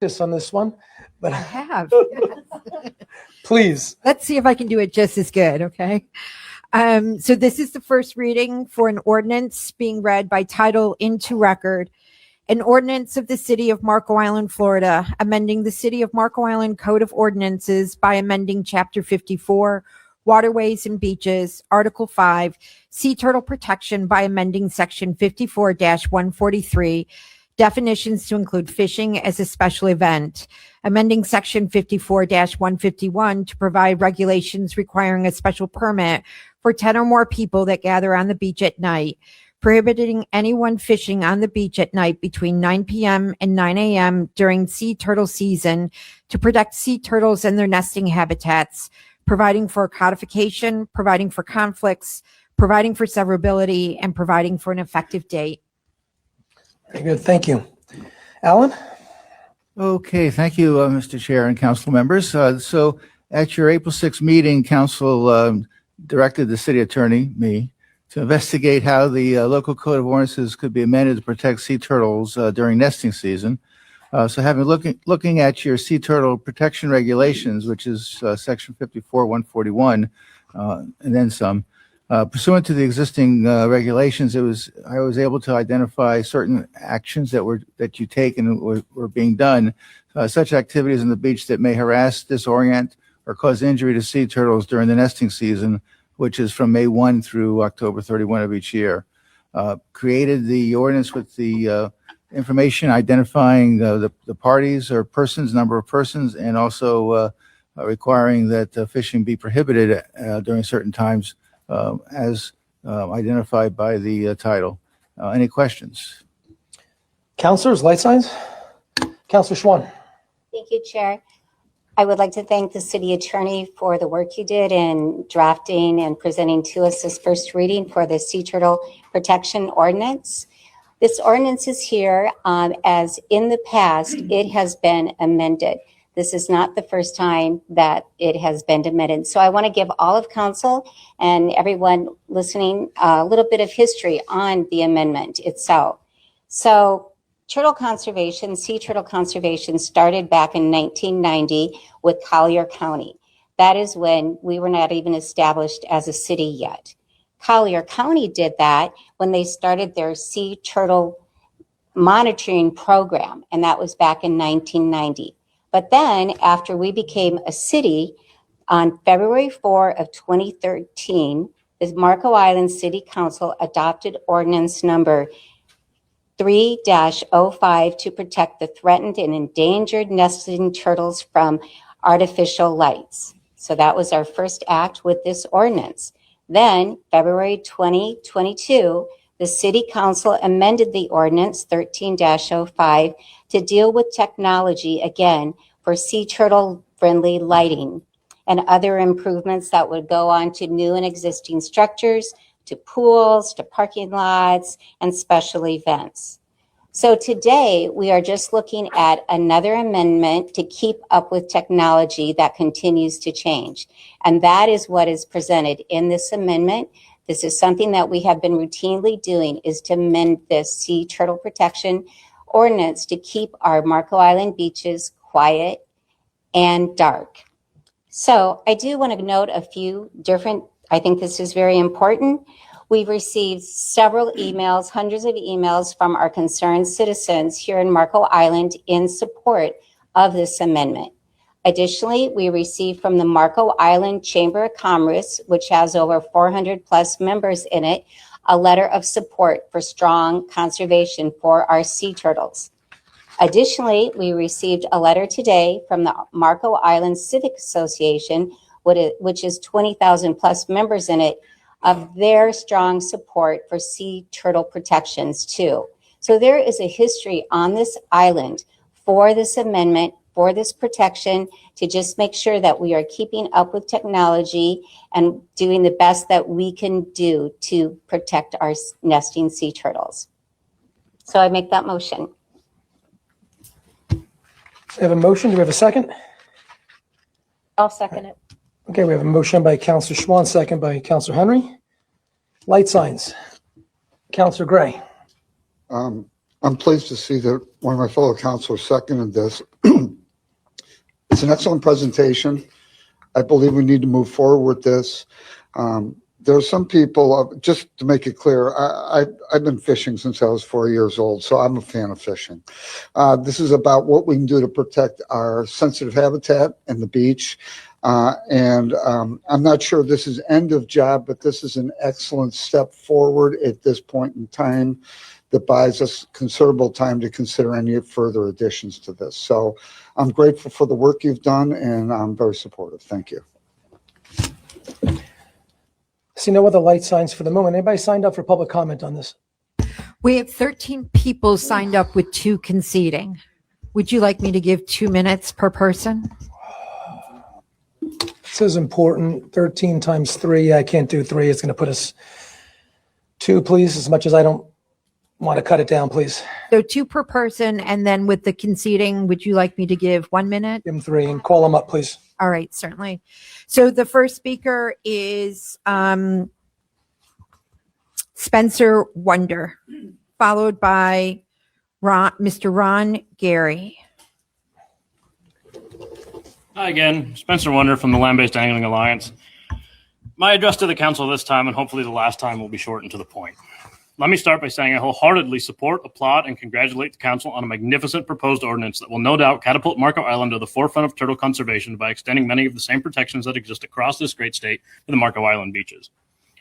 on this one, but I have. please. Let's see if I can do it just as good, okay? So this is the first reading for an ordinance being read by title into record. An ordinance of the City of Marco Island, Florida, amending the City of Marco Island Code of Ordinances by amending Chapter 54, Waterways and Beaches, Article 5, Sea Turtle Protection by amending Section 54-143, definitions to include fishing as a special event, amending Section 54-151 to provide regulations requiring a special permit for 10 or more people that gather on the beach at night, prohibiting anyone fishing on the beach at night between 9 p.m. and 9 a.m. during sea turtle season to protect sea turtles and their nesting habitats, providing for codification, providing for conflicts, providing for severability, and providing for an effective date. Very good. Thank you. Alan? Okay, thank you, Mr. Chair and council members. So at your April 6th meeting, council directed the city attorney, me, to investigate how the local code of ordinances could be amended to protect sea turtles during nesting season. So having looking at your sea turtle protection regulations, which is section 54-141, and then some, pursuant to the existing regulations, I was able to identify certain actions that you take and were being done, such activities on the beach that may harass, disorient, or cause injury to sea turtles during the nesting season, which is from May 1 through October 31 of each year. Created the ordinance with the information identifying the parties or persons, number of persons, and also requiring that fishing be prohibited during certain times as identified by the title. Any questions? Counselors, light signs? Counselor Schwan. Thank you, Chair. I would like to thank the city attorney for the work you did in drafting and presenting to us this first reading for the Sea Turtle Protection Ordinance. This ordinance is here as in the past, it has been amended. This is not the first time that it has been amended. So I want to give all of council and everyone listening a little bit of history on the amendment itself. So turtle conservation, sea turtle conservation started back in 1990 with Collier County. That is when we were not even established as a city yet. Collier County did that when they started their sea turtle monitoring program, and that was back in 1990. But then after we became a city, on February 4 of 2013, the Marco Island City Council adopted ordinance number 3-05 to protect the threatened and endangered nesting turtles from artificial lights. So that was our first act with this ordinance. Then, February 2022, the City Council amended the ordinance 13-05 to deal with technology again for sea turtle friendly lighting and other improvements that would go on to new and existing structures, to pools, to parking lots, and special events. So today we are just looking at another amendment to keep up with technology that continues to change. And that is what is presented in this amendment. This is something that we have been routinely doing, is to amend this sea turtle protection ordinance to keep our Marco Island beaches quiet and dark. So I do want to note a few different, I think this is very important. We've received several emails, hundreds of emails from our concerned citizens here in Marco Island in support of this amendment. Additionally, we received from the Marco Island Chamber of Commerce, which has over 400 plus members in it, a letter of support for strong conservation for our sea turtles. Additionally, we received a letter today from the Marco Island Civic Association, which is 20,000 plus members in it, of their strong support for sea turtle protections too. So there is a history on this island for this amendment, for this protection, to just make sure that we are keeping up with technology and doing the best that we can do to protect our nesting sea turtles. So I make that motion. We have a motion. Do we have a second? I'll second it. Okay, we have a motion by Councilor Schwan, second by Councilor Henry. Light signs. Councilor Gray. I'm pleased to see that one of my fellow councilors seconded this. It's an excellent presentation. I believe we need to move forward with this. There are some people, just to make it clear, I've been fishing since I was 4 years old, so I'm a fan of fishing. This is about what we can do to protect our sensitive habitat and the beach. I'm not sure this is end of job, but this is an excellent step forward at this point in time that buys us considerable time to consider any further additions to this. So I'm grateful for the work you've done, and I'm very supportive. Thank you. See no other light signs for the moment. Anybody signed up for public comment on this? We have 13 people signed up with 2 conceding. Would you like me to give 2 minutes per person? This is important. 13 times 3. I can't do 3. It's going to put us 2, please, as much as I don't want to cut it down, please. So 2 per person, and then with the conceding, would you like me to give 1 minute? Give them 3 and call them up, please. All right, certainly. So the first speaker is Spencer Wonder, followed by Mr. Ron Gary. Hi again, Spencer Wonder from the Land-Based Angling Alliance. My address to the council this time, and hopefully the last time, will be short and to the point. Let me start by saying I wholeheartedly support, applaud, and congratulate the council on a magnificent proposed ordinance that will no doubt catapult Marco Island to the forefront of turtle conservation by extending many of the same protections that exist across this great state to the Marco Island beaches.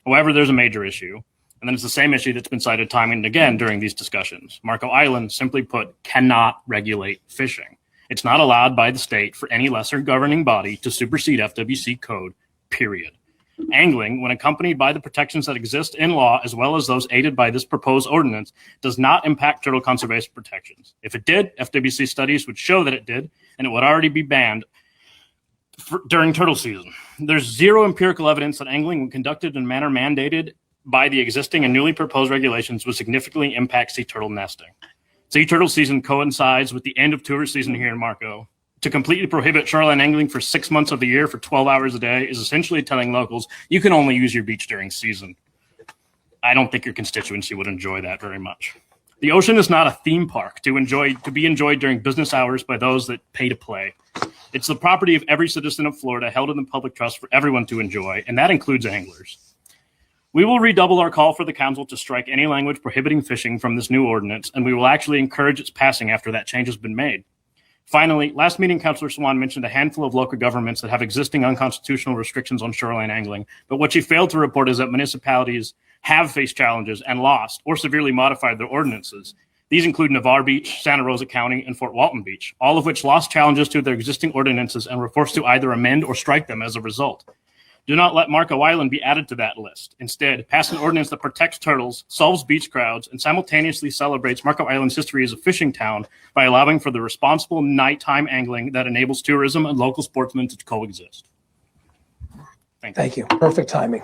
However, there's a major issue, and then it's the same issue that's been cited time and again during these discussions. Marco Island, simply put, cannot regulate fishing. It's not allowed by the state for any lesser governing body to supersede FWC code, period. Angling, when accompanied by the protections that exist in law, as well as those aided by this proposed ordinance, does not impact turtle conservation protections. If it did, FWC studies would show that it did, and it would already be banned during turtle season. There's zero empirical evidence that angling, when conducted in a manner mandated by the existing and newly proposed regulations, would significantly impact sea turtle nesting. Sea turtle season coincides with the end of tourist season here in Marco. To completely prohibit shoreline angling for 6 months of the year for 12 hours a day is essentially telling locals you can only use your beach during season. I don't think your constituency would enjoy that very much. The ocean is not a theme park to be enjoyed during business hours by those that pay to play. It's the property of every citizen of Florida, held in the public trust for everyone to enjoy, and that includes anglers. We will redouble our call for the council to strike any language prohibiting fishing from this new ordinance, and we will actually encourage its passing after that change has been made. Finally, last meeting, Councillor Swan mentioned a handful of local governments that have existing unconstitutional restrictions on shoreline angling, but what she failed to report is that municipalities have faced challenges and lost or severely modified their ordinances. These include Navarre Beach, Santa Rosa County, and Fort Walton Beach, all of which lost challenges to their existing ordinances and were forced to either amend or strike them as a result. Do not let Marco Island be added to that list. Instead, pass an ordinance that protects turtles, solves beach crowds, and simultaneously celebrates Marco Island's history as a fishing town by allowing for the responsible nighttime angling that enables tourism and local sportsmen to coexist. Thank you. Perfect timing.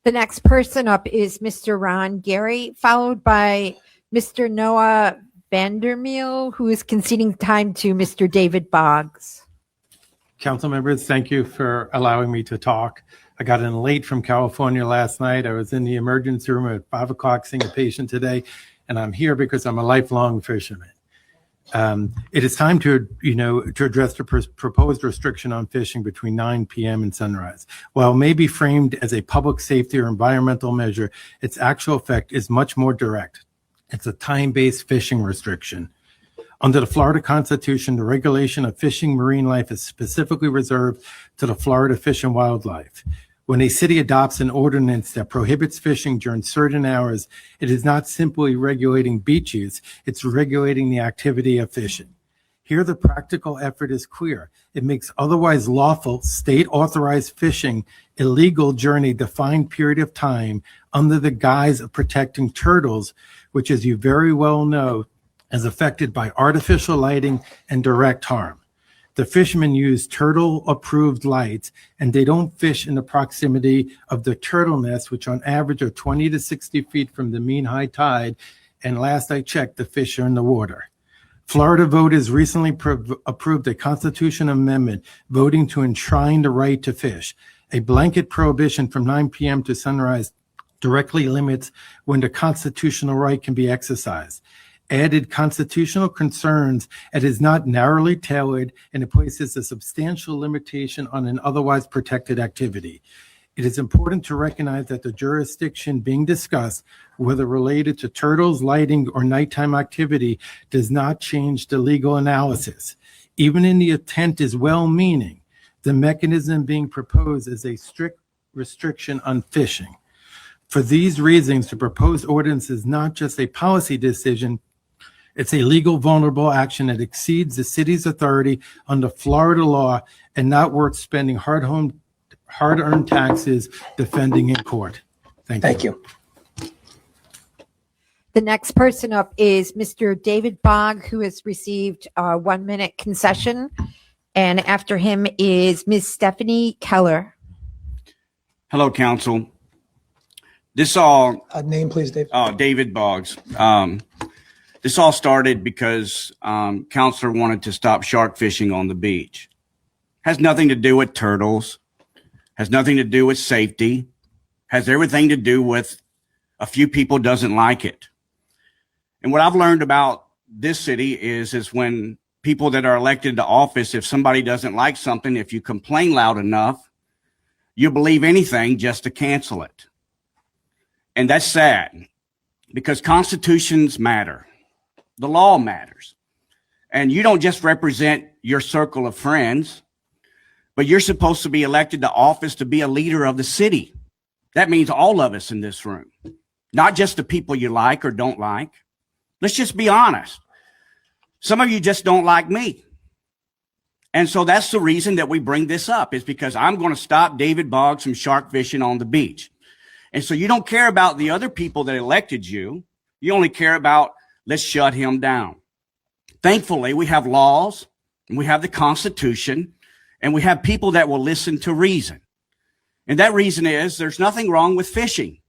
The next person up is Mr. Ron Gary, followed by Mr. Noah Vandermeer, who is conceding time to Mr. David Boggs. Council members, thank you for allowing me to talk. I got in late from California last night. I was in the emergency room at 5 o'clock seeing a patient today, and I'm here because I'm a lifelong fisherman. It is time to address the proposed restriction on fishing between 9 p.m. and sunrise. While it may be framed as a public safety or environmental measure, its actual effect is much more direct. It's a time-based fishing restriction. Under the Florida Constitution, the regulation of fishing marine life is specifically reserved to the Florida Fish and Wildlife. When a city adopts an ordinance that prohibits fishing during certain hours, it is not simply regulating beaches, it's regulating the activity of fishing. Here, the practical effort is clear. It makes otherwise lawful state-authorized fishing illegal during a defined period of time under the guise of protecting turtles, which, as you very well know, is affected by artificial lighting and direct harm. The fishermen use turtle-approved lights, and they don't fish in the proximity of the turtle nests, which on average are 20 to 60 feet from the mean high tide, and last I checked, the fish are in the water. Florida voters recently approved a constitutional amendment voting to enshrine the right to fish. A blanket prohibition from 9 p.m. to sunrise directly limits when the constitutional right can be exercised. added constitutional concerns. It is not narrowly tailored, and it places a substantial limitation on an otherwise protected activity. It is important to recognize that the jurisdiction being discussed, whether related to turtles, lighting, or nighttime activity, does not change the legal analysis. Even in the intent is well-meaning, the mechanism being proposed is a strict restriction on fishing. For these reasons, the proposed ordinance is not just a policy decision, it's a legal vulnerable action that exceeds the city's authority under Florida law and not worth spending hard-earned taxes defending in court. Thank you. The next person up is Mr. David Bogg, who has received a 1-minute concession. And after him is Ms. Stephanie Keller. Hello, council. This all Name, please, Dave. David Boggs. This all started because councilor wanted to stop shark fishing on the beach. Has nothing to do with turtles. Has nothing to do with safety. Has everything to do with a few people doesn't like it. And what I've learned about this city is when people that are elected to office, if somebody doesn't like something, if you complain loud enough, you believe anything just to cancel it. And that's sad because constitutions matter. The law matters. And you don't just represent your circle of friends, but you're supposed to be elected to office to be a leader of the city. That means all of us in this room, not just the people you like or don't like. Let's just be honest. Some of you just don't like me. And so that's the reason that we bring this up, is because I'm going to stop David Boggs from shark fishing on the beach. And so you don't care about the other people that elected you. You only care about, let's shut him down. Thankfully, we have laws, and we have the Constitution, and we have people that will listen to reason. And that reason is there's nothing wrong with fishing.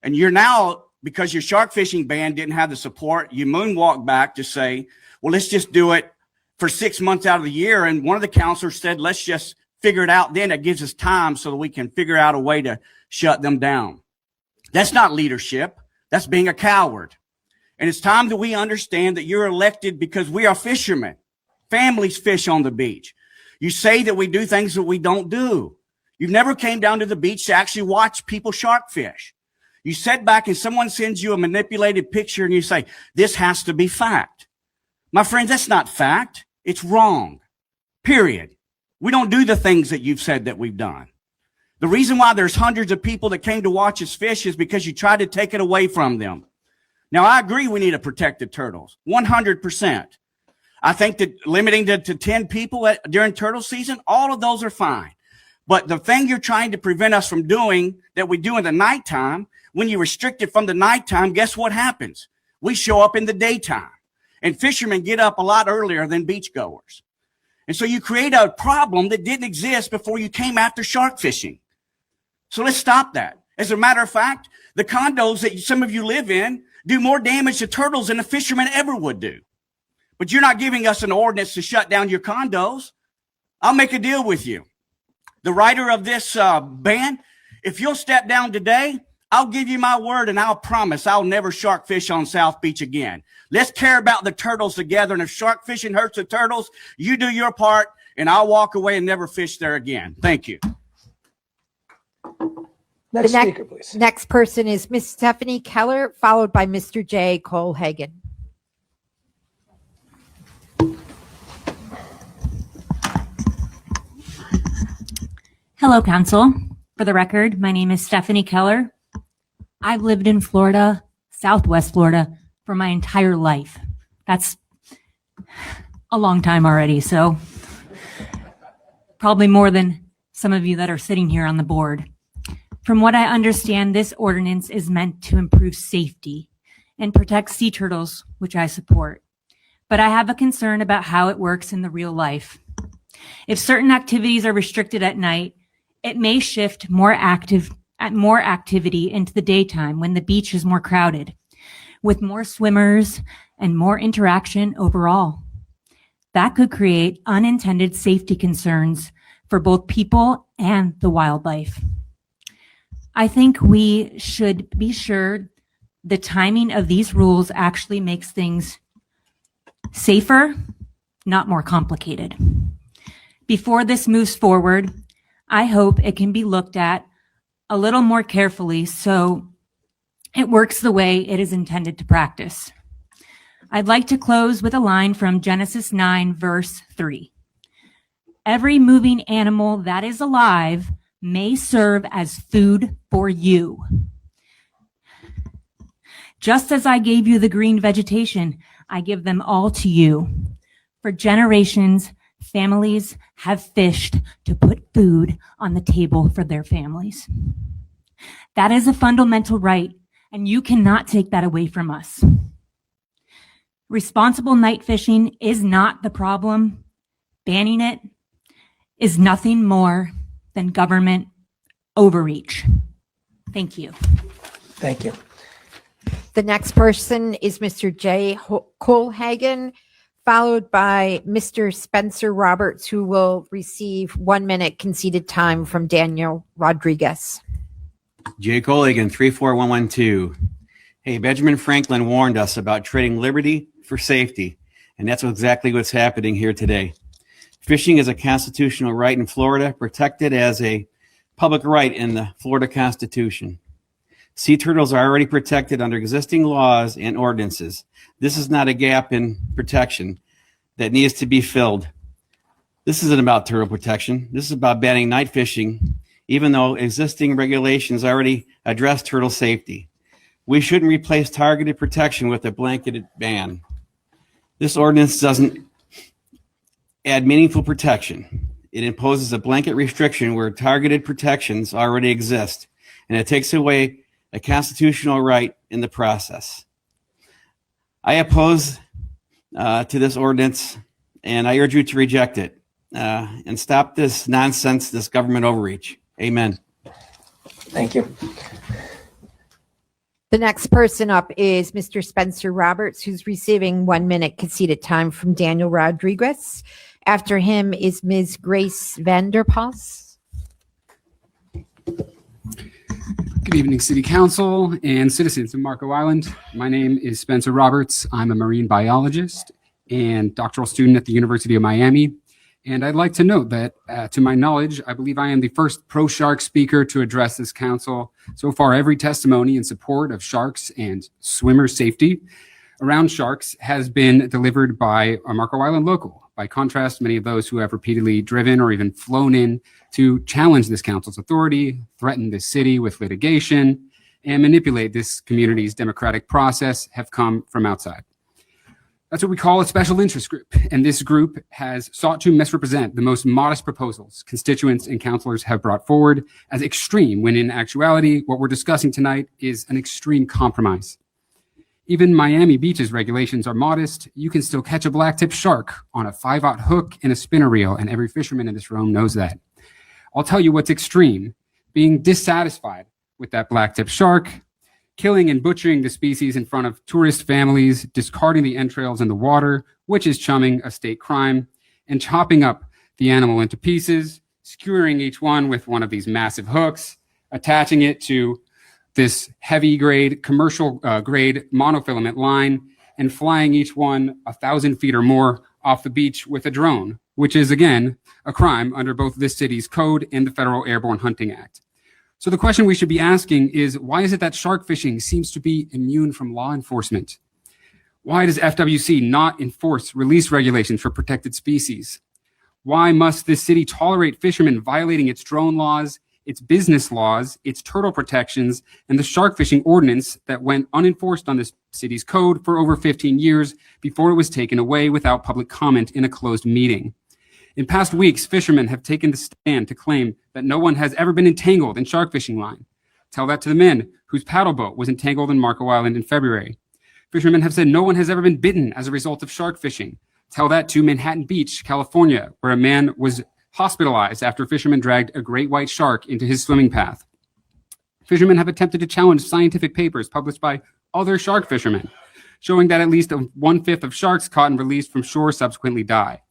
And you're now, because your shark fishing ban didn't have the support, you moonwalk back to say, well, let's just do it for 6 months out of the year. And one of the counselors said, let's just figure it out then. It gives us time so that we can figure out a way to shut them down. That's not leadership. That's being a coward. And it's time that we understand that you're elected because we are fishermen. Families fish on the beach. You say that we do things that we don't do. You've never came down to the beach to actually watch people shark fish. You sit back and someone sends you a manipulated picture and you say, this has to be fact. My friends, that's not fact. It's wrong. Period. We don't do the things that you've said that we've done. The reason why there's hundreds of people that came to watch us fish is because you tried to take it away from them. Now, I agree we need to protect the turtles, 100%. I think that limiting to 10 people during turtle season, all of those are fine. But the thing you're trying to prevent us from doing that we do in the nighttime, when you restrict it from the nighttime, guess what happens? We show up in the daytime. And fishermen get up a lot earlier than beachgoers. And so you create a problem that didn't exist before you came after shark fishing. So let's stop that. As a matter of fact, the condos that some of you live in do more damage to turtles than a fisherman ever would do. But you're not giving us an ordinance to shut down your condos. I'll make a deal with you. The writer of this ban, if you'll step down today, I'll give you my word and I'll promise I'll never shark fish on South Beach again. Let's care about the turtles together. And if shark fishing hurts the turtles, you do your part and I'll walk away and never fish there again. Thank you. Next speaker, please. Next person is Miss Stephanie Keller, followed by Mr. J. Cole Hagan. Hello, Council. For the record, my name is Stephanie Keller. I've lived in Florida, Southwest Florida, for my entire life. That's a long time already, so probably more than some of you that are sitting here on the board. From what I understand, this ordinance is meant to improve safety and protect sea turtles, which I support. But I have a concern about how it works in the real life. If certain activities are restricted at night, it may shift more activity into the daytime when the beach is more crowded, with more swimmers and more interaction overall. That could create unintended safety concerns for both people and the wildlife. I think we should be sure the timing of these rules actually makes things safer, not more complicated. Before this moves forward, I hope it can be looked at a little more carefully so it works the way it is intended to practice. I'd like to close with a line from Genesis 9, verse 3. Every moving animal that is alive may serve as food for you. Just as I gave you the green vegetation, I give them all to you. For generations, families have fished to put food on the table for their families. That is a fundamental right, and you cannot take that away from us. Responsible night fishing is not the problem. Banning it is nothing more than government overreach. Thank you. Thank you. The next person is Mr. Jay Colhagen, followed by Mr. Spencer Roberts, who will receive 1 minute conceded time from Daniel Rodriguez. Jay Colligan, 34112. Hey, Benjamin Franklin warned us about trading liberty for safety, and that's exactly what's happening here today. Fishing is a constitutional right in Florida, protected as a public right in the Florida Constitution. Sea turtles are already protected under existing laws and ordinances. This is not a gap in protection that needs to be filled. This isn't about turtle protection. This is about banning night fishing, even though existing regulations already address turtle safety. We shouldn't replace targeted protection with a blanketed ban. This ordinance doesn't add meaningful protection. It imposes a blanket restriction where targeted protections already exist, and it takes away a constitutional right in the process. I oppose to this ordinance, and I urge you to reject it and stop this nonsense, this government overreach. Amen. Thank you. The next person up is Mr. Spencer Roberts, who's receiving 1 minute conceded time from Daniel Rodriguez. After him is Ms. Grace Vanderpas. Good evening, City Council and citizens of Marco Island. My name is Spencer Roberts. I'm a marine biologist and doctoral student at the University of Miami. And I'd like to note that, to my knowledge, I believe I am the first pro-shark speaker to address this council. So far, every testimony in support of sharks and swimmer safety around sharks has been delivered by a Marco Island local. By contrast, many of those who have repeatedly driven or even flown in to challenge this council's authority, threaten this city with litigation, and manipulate this community's democratic process have come from outside. That's what we call a special interest group, and this group has sought to misrepresent the most modest proposals constituents and councilors have brought forward as extreme, when in actuality, what we're discussing tonight is an extreme compromise. Even Miami Beach's regulations are modest. You can still catch a black-tip shark on a 5/0 hook and a spinner reel, and every fisherman in this room knows that. I'll tell you what's extreme: being dissatisfied with that black-tip shark, killing and butchering the species in front of tourist families, discarding the entrails in the water, which is chumming, a state crime, and chopping up the animal into pieces, skewering each one with one of these massive hooks, attaching it to this heavy grade, commercial grade monofilament line, and flying each one 1,000 feet or more off the beach with a drone, which is, again, a crime under both this city's code and the Federal Airborne Hunting Act. So the question we should be asking is, why is it that shark fishing seems to be immune from law enforcement? Why does FWC not enforce release regulations for protected species? Why must this city tolerate fishermen violating its drone laws, its business laws, its turtle protections, and the shark fishing ordinance that went unenforced on this city's code for over 15 years before it was taken away without public comment in a closed meeting? In past weeks, fishermen have taken the stand to claim that no one has ever been entangled in shark fishing line. Tell that to the men whose paddle boat was entangled in Marco Island in February. Fishermen have said no one has ever been bitten as a result of shark fishing. Tell that to Manhattan Beach, California, where a man was hospitalized after fishermen dragged a great white shark into his swimming path. Fishermen have attempted to challenge scientific papers published by other shark fishermen, showing that at least 1/5 of sharks caught and released from shore subsequently die.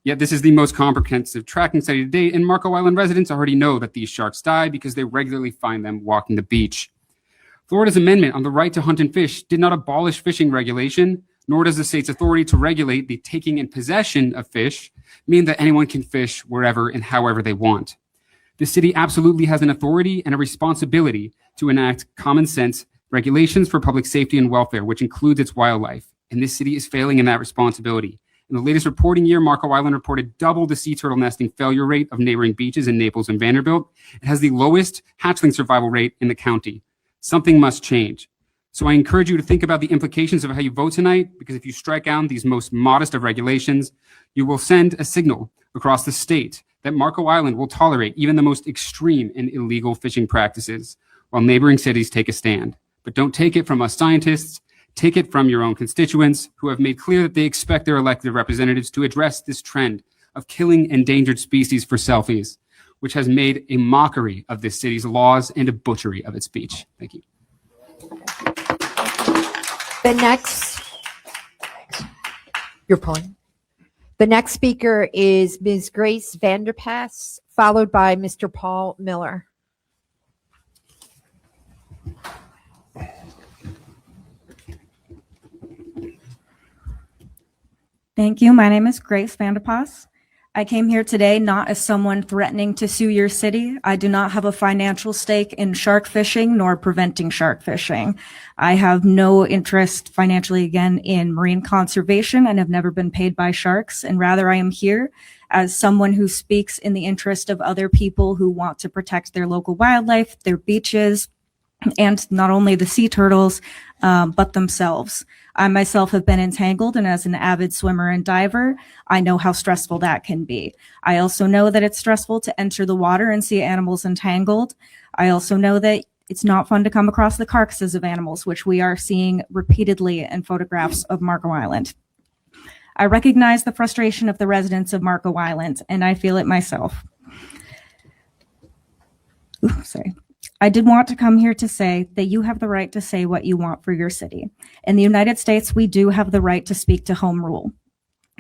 Yet this is the most comprehensive tracking study to date, and Marco Island residents already know that these sharks die because they regularly find them walking the beach. Florida's amendment on the right to hunt and fish did not abolish fishing regulation, nor does the state's authority to regulate the taking and possession of fish mean that anyone can fish wherever and however they want. The city absolutely has an authority and a responsibility to enact common sense regulations for public safety and welfare, which includes its wildlife. And this city is failing in that responsibility. In the latest reporting year, Marco Island reported double the sea turtle nesting failure rate of neighboring beaches in Naples and Vanderbilt. It has the lowest hatchling survival rate in the county. Something must change. So I encourage you to think about the implications of how you vote tonight, because if you strike down these most modest of regulations, you will send a signal across the state that Marco Island will tolerate even the most extreme and illegal fishing practices while neighboring cities take a stand. But don't take it from us scientists. Take it from your own constituents who have made clear that they expect their elected representatives to address this trend of killing endangered species for selfies, which has made a mockery of this city's laws and a butchery of its beach. Thank you. Your point. The next speaker is Ms. Grace Vanderpass, followed by Mr. Paul Miller. Thank you. My name is Grace Vanderpass. I came here today not as someone threatening to sue your city. I do not have a financial stake in shark fishing nor preventing shark fishing. I have no interest financially, again, in marine conservation and have never been paid by sharks. And rather, I am here as someone who speaks in the interest of other people who want to protect their local wildlife, their beaches, and not only the sea turtles, but themselves. I myself have been entangled, and as an avid swimmer and diver, I know how stressful that can be. I also know that it's stressful to enter the water and see animals entangled. I also know that it's not fun to come across the carcasses of animals, which we are seeing repeatedly in photographs of Marco Island. I recognize the frustration of the residents of Marco Island, and I feel it myself. I did want to come here to say that you have the right to say what you want for your city. In the United States, we do have the right to speak to home rule.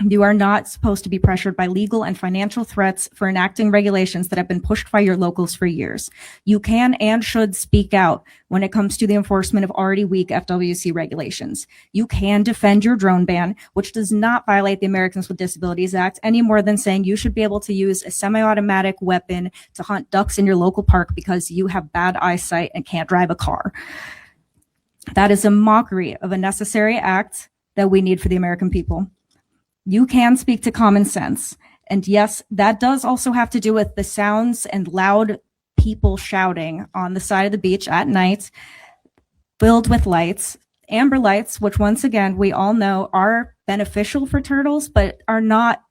You are not supposed to be pressured by legal and financial threats for enacting regulations that have been pushed by your locals for years. You can and should speak out when it comes to the enforcement of already weak FWC regulations. You can defend your drone ban, which does not violate the Americans with Disabilities Act any more than saying you should be able to use a semi-automatic weapon to hunt ducks in your local park because you have bad eyesight and can't drive a car. That is a mockery of a necessary act that we need for the American people. You can speak to common sense. And yes, that does also have to do with the sounds and loud people shouting on the side of the beach at night, filled with lights, amber lights, which once again, we all know are beneficial for turtles, but are not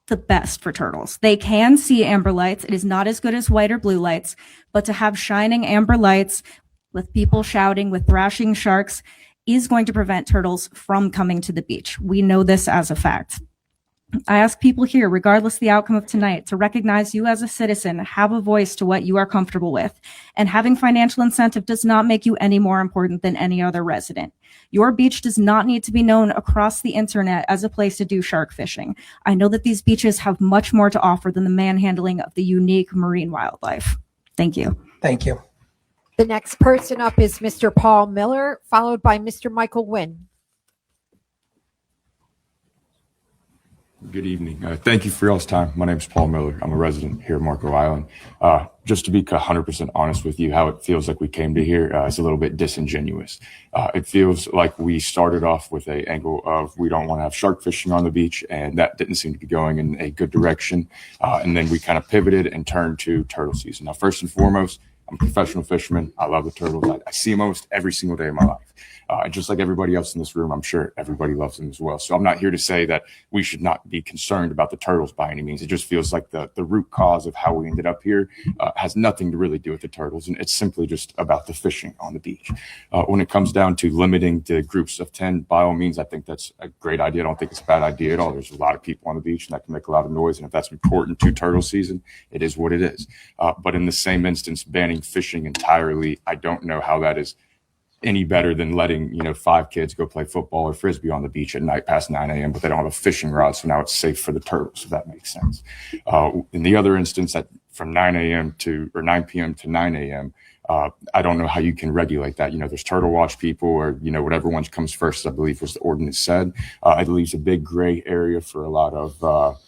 the best for turtles. They can see amber lights. It is not as good as white or blue lights, but to have shining amber lights with people shouting, with thrashing sharks, is going to prevent turtles from coming to the beach. We know this as a fact. I ask people here, regardless of the outcome of tonight, to recognize you as a citizen, have a voice to what you are comfortable with. And having financial incentive does not make you any more important than any other resident. Your beach does not need to be known across the internet as a place to do shark fishing. I know that these beaches have much more to offer than the manhandling of the unique marine wildlife. Thank you. Thank you. The next person up is Mr. Paul Miller, followed by Mr. Michael Wynn. Good evening. Thank you for y'all's time. My name is Paul Miller. I'm a resident here at Marco Island. Just to be 100% honest with you, how it feels like we came to here is a little bit disingenuous. It feels like we started off with an angle of we don't want to have shark fishing on the beach, and that didn't seem to be going in a good direction. And then we kind of pivoted and turned to turtle season. Now, first and foremost, I'm a professional fisherman. I love the turtles. I see them almost every single day of my life. And just like everybody else in this room, I'm sure everybody loves them as well. So I'm not here to say that we should not be concerned about the turtles by any means. It just feels like the root cause of how we ended up here has nothing to really do with the turtles. And it's simply just about the fishing on the beach. When it comes down to limiting the groups of 10, by all means, I think that's a great idea. I don't think it's a bad idea at all. There's a lot of people on the beach and that can make a lot of noise. And if that's important to turtle season, it is what it is. But in the same instance, banning fishing entirely, I don't know how that is any better than letting 5 kids go play football or frisbee on the beach at night past 9 a.m. but they don't have a fishing rod, so now it's safe for the turtles, if that makes sense. In the other instance, that from 9 p.m. to 9 a.m. I don't know how you can regulate that. There's turtle watch people, or, whatever one comes first, I believe was the ordinance said. It leaves a big gray area for a lot of,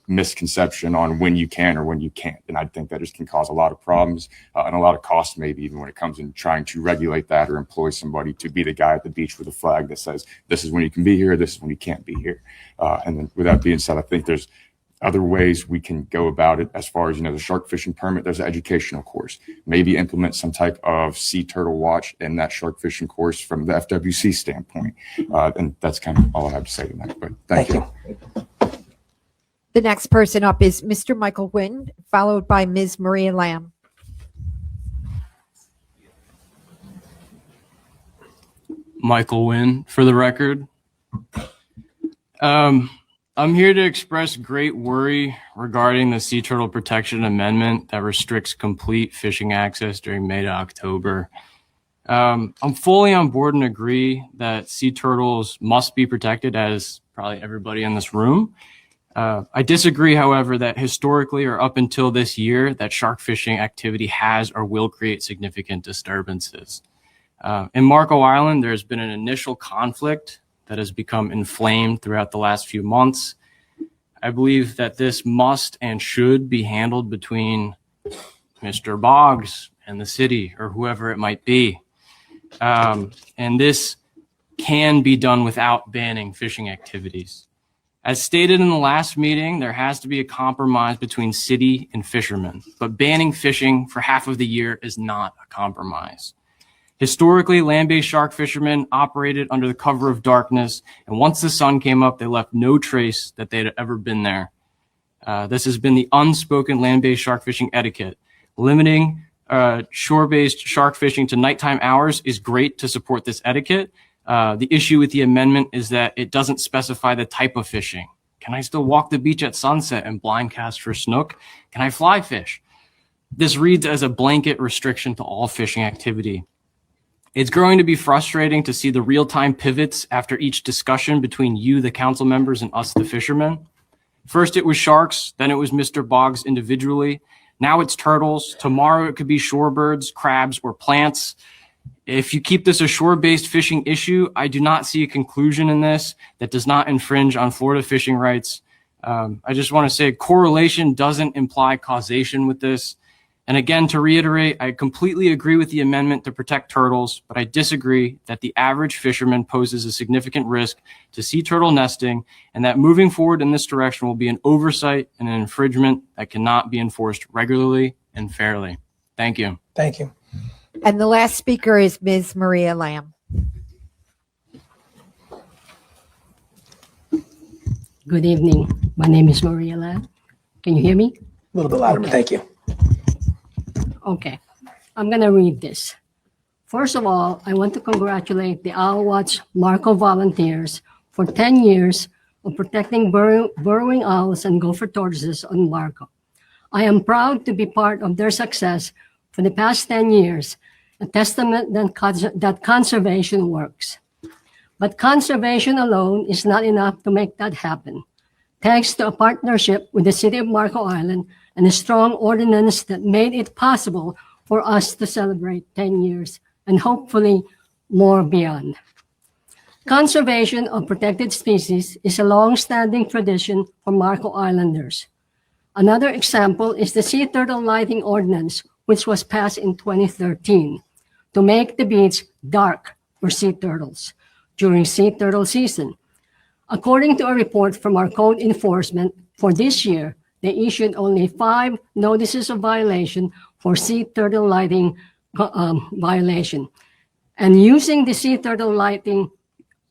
misconception on when you can or when you can't. And I think that just can cause a lot of problems and a lot of cost, maybe even when it comes in trying to regulate that or employ somebody to be the guy at the beach with a flag that says, this is when you can be here, this is when you can't be here. And then with that being said, I think there's other ways we can go about it. As far as, the shark fishing permit, there's an educational course. Maybe implement some type of sea turtle watch in that shark fishing course from the FWC standpoint. And that's kind of all I have to say to that. But thank you. The next person up is Mr. Michael Wynn, followed by Ms. Maria Lamb. Michael Wynn, for the record. I'm here to express great worry regarding the Sea Turtle Protection Amendment that restricts complete fishing access during May to October. I'm fully on board and agree that sea turtles must be protected, as probably everybody in this room. I disagree, however, that historically or up until this year, that shark fishing activity has or will create significant disturbances. In Marco Island, there's been an initial conflict that has become inflamed throughout the last few months. I believe that this must and should be handled between Mr. Boggs and the city, or whoever it might be. And this can be done without banning fishing activities. As stated in the last meeting, there has to be a compromise between city and fishermen, but banning fishing for half of the year is not a compromise. Historically, land-based shark fishermen operated under the cover of darkness, and once the sun came up, they left no trace that they had ever been there. This has been the unspoken land-based shark fishing etiquette. Limiting shore-based shark fishing to nighttime hours is great to support this etiquette. The issue with the amendment is that it doesn't specify the type of fishing. Can I still walk the beach at sunset and blind cast for snook? Can I fly fish? This reads as a blanket restriction to all fishing activity. It's growing to be frustrating to see the real-time pivots after each discussion between you, the council members, and us, the fishermen. First it was sharks, then it was Mr. Boggs individually. Now it's turtles. Tomorrow it could be shorebirds, crabs, or plants. If you keep this a shore-based fishing issue, I do not see a conclusion in this that does not infringe on Florida fishing rights. I just want to say correlation doesn't imply causation with this. And again, to reiterate, I completely agree with the amendment to protect turtles, but I disagree that the average fisherman poses a significant risk to sea turtle nesting, and that moving forward in this direction will be an oversight and an infringement that cannot be enforced regularly and fairly. Thank you. Thank you. And the last speaker is Ms. Maria Lamb. Good evening. My name is Maria Lamb. Can you hear me? A little bit louder, but thank you. Okay. I'm going to read this. First of all, I want to congratulate the Owl Watch Marco volunteers for 10 years of protecting burrowing owls and gopher tortoises on Marco. I am proud to be part of their success for the past 10 years, a testament that conservation works. But conservation alone is not enough to make that happen. Thanks to a partnership with the City of Marco Island and a strong ordinance that made it possible for us to celebrate 10 years and hopefully more beyond. Conservation of protected species is a long-standing tradition for Marco Islanders. Another example is the Sea Turtle Lighting Ordinance, which was passed in 2013 to make the beach dark for sea turtles during sea turtle season. According to a report from our code enforcement, for this year, they issued only 5 notices of violation for sea turtle lighting violation. And using the Sea Turtle Lighting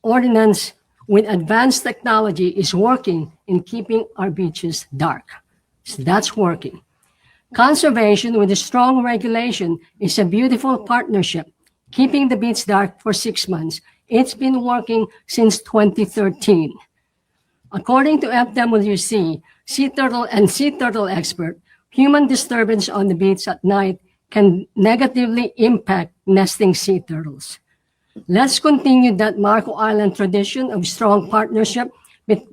Ordinance with advanced technology is working in keeping our beaches dark. So that's working. Conservation with a strong regulation is a beautiful partnership, keeping the beach dark for 6 months. It's been working since 2013. According to FWC, sea turtle expert, human disturbance on the beach at night can negatively impact nesting sea turtles. Let's continue that Marco Island tradition of strong partnership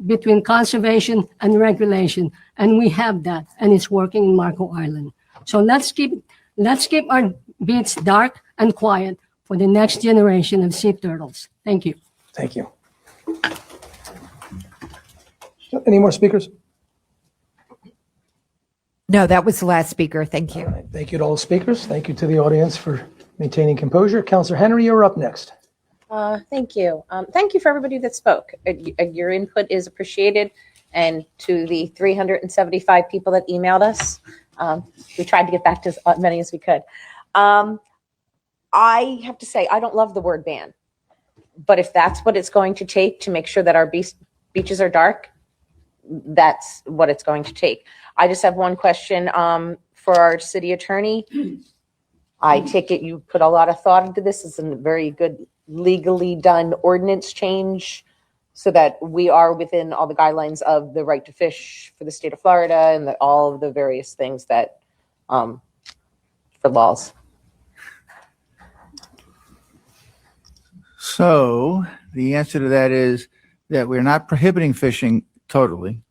between conservation and regulation, and we have that, and it's working in Marco Island. So let's keep Let's keep our beach dark and quiet for the next generation of sea turtles. Thank you. Thank you. Any more speakers? No, that was the last speaker. Thank All you. right. Thank you to all the speakers. Thank you to the audience for maintaining composure. Councillor Henry, you're up next. Thank you. Thank you for everybody that spoke. Your input is appreciated. And to the 375 people that emailed us, we tried to get back to as many as we could. I have to say, I don't love the word ban. But if that's what it's going to take to make sure that our beaches are dark, that's what it's going to take. I just have one question for our city attorney. I take it you put a lot of thought into this. It's a very good legally done ordinance change so that we are within all the guidelines of the right to fish for the state of Florida and all of the various things that for laws. So the answer to that is that we're not prohibiting fishing totally.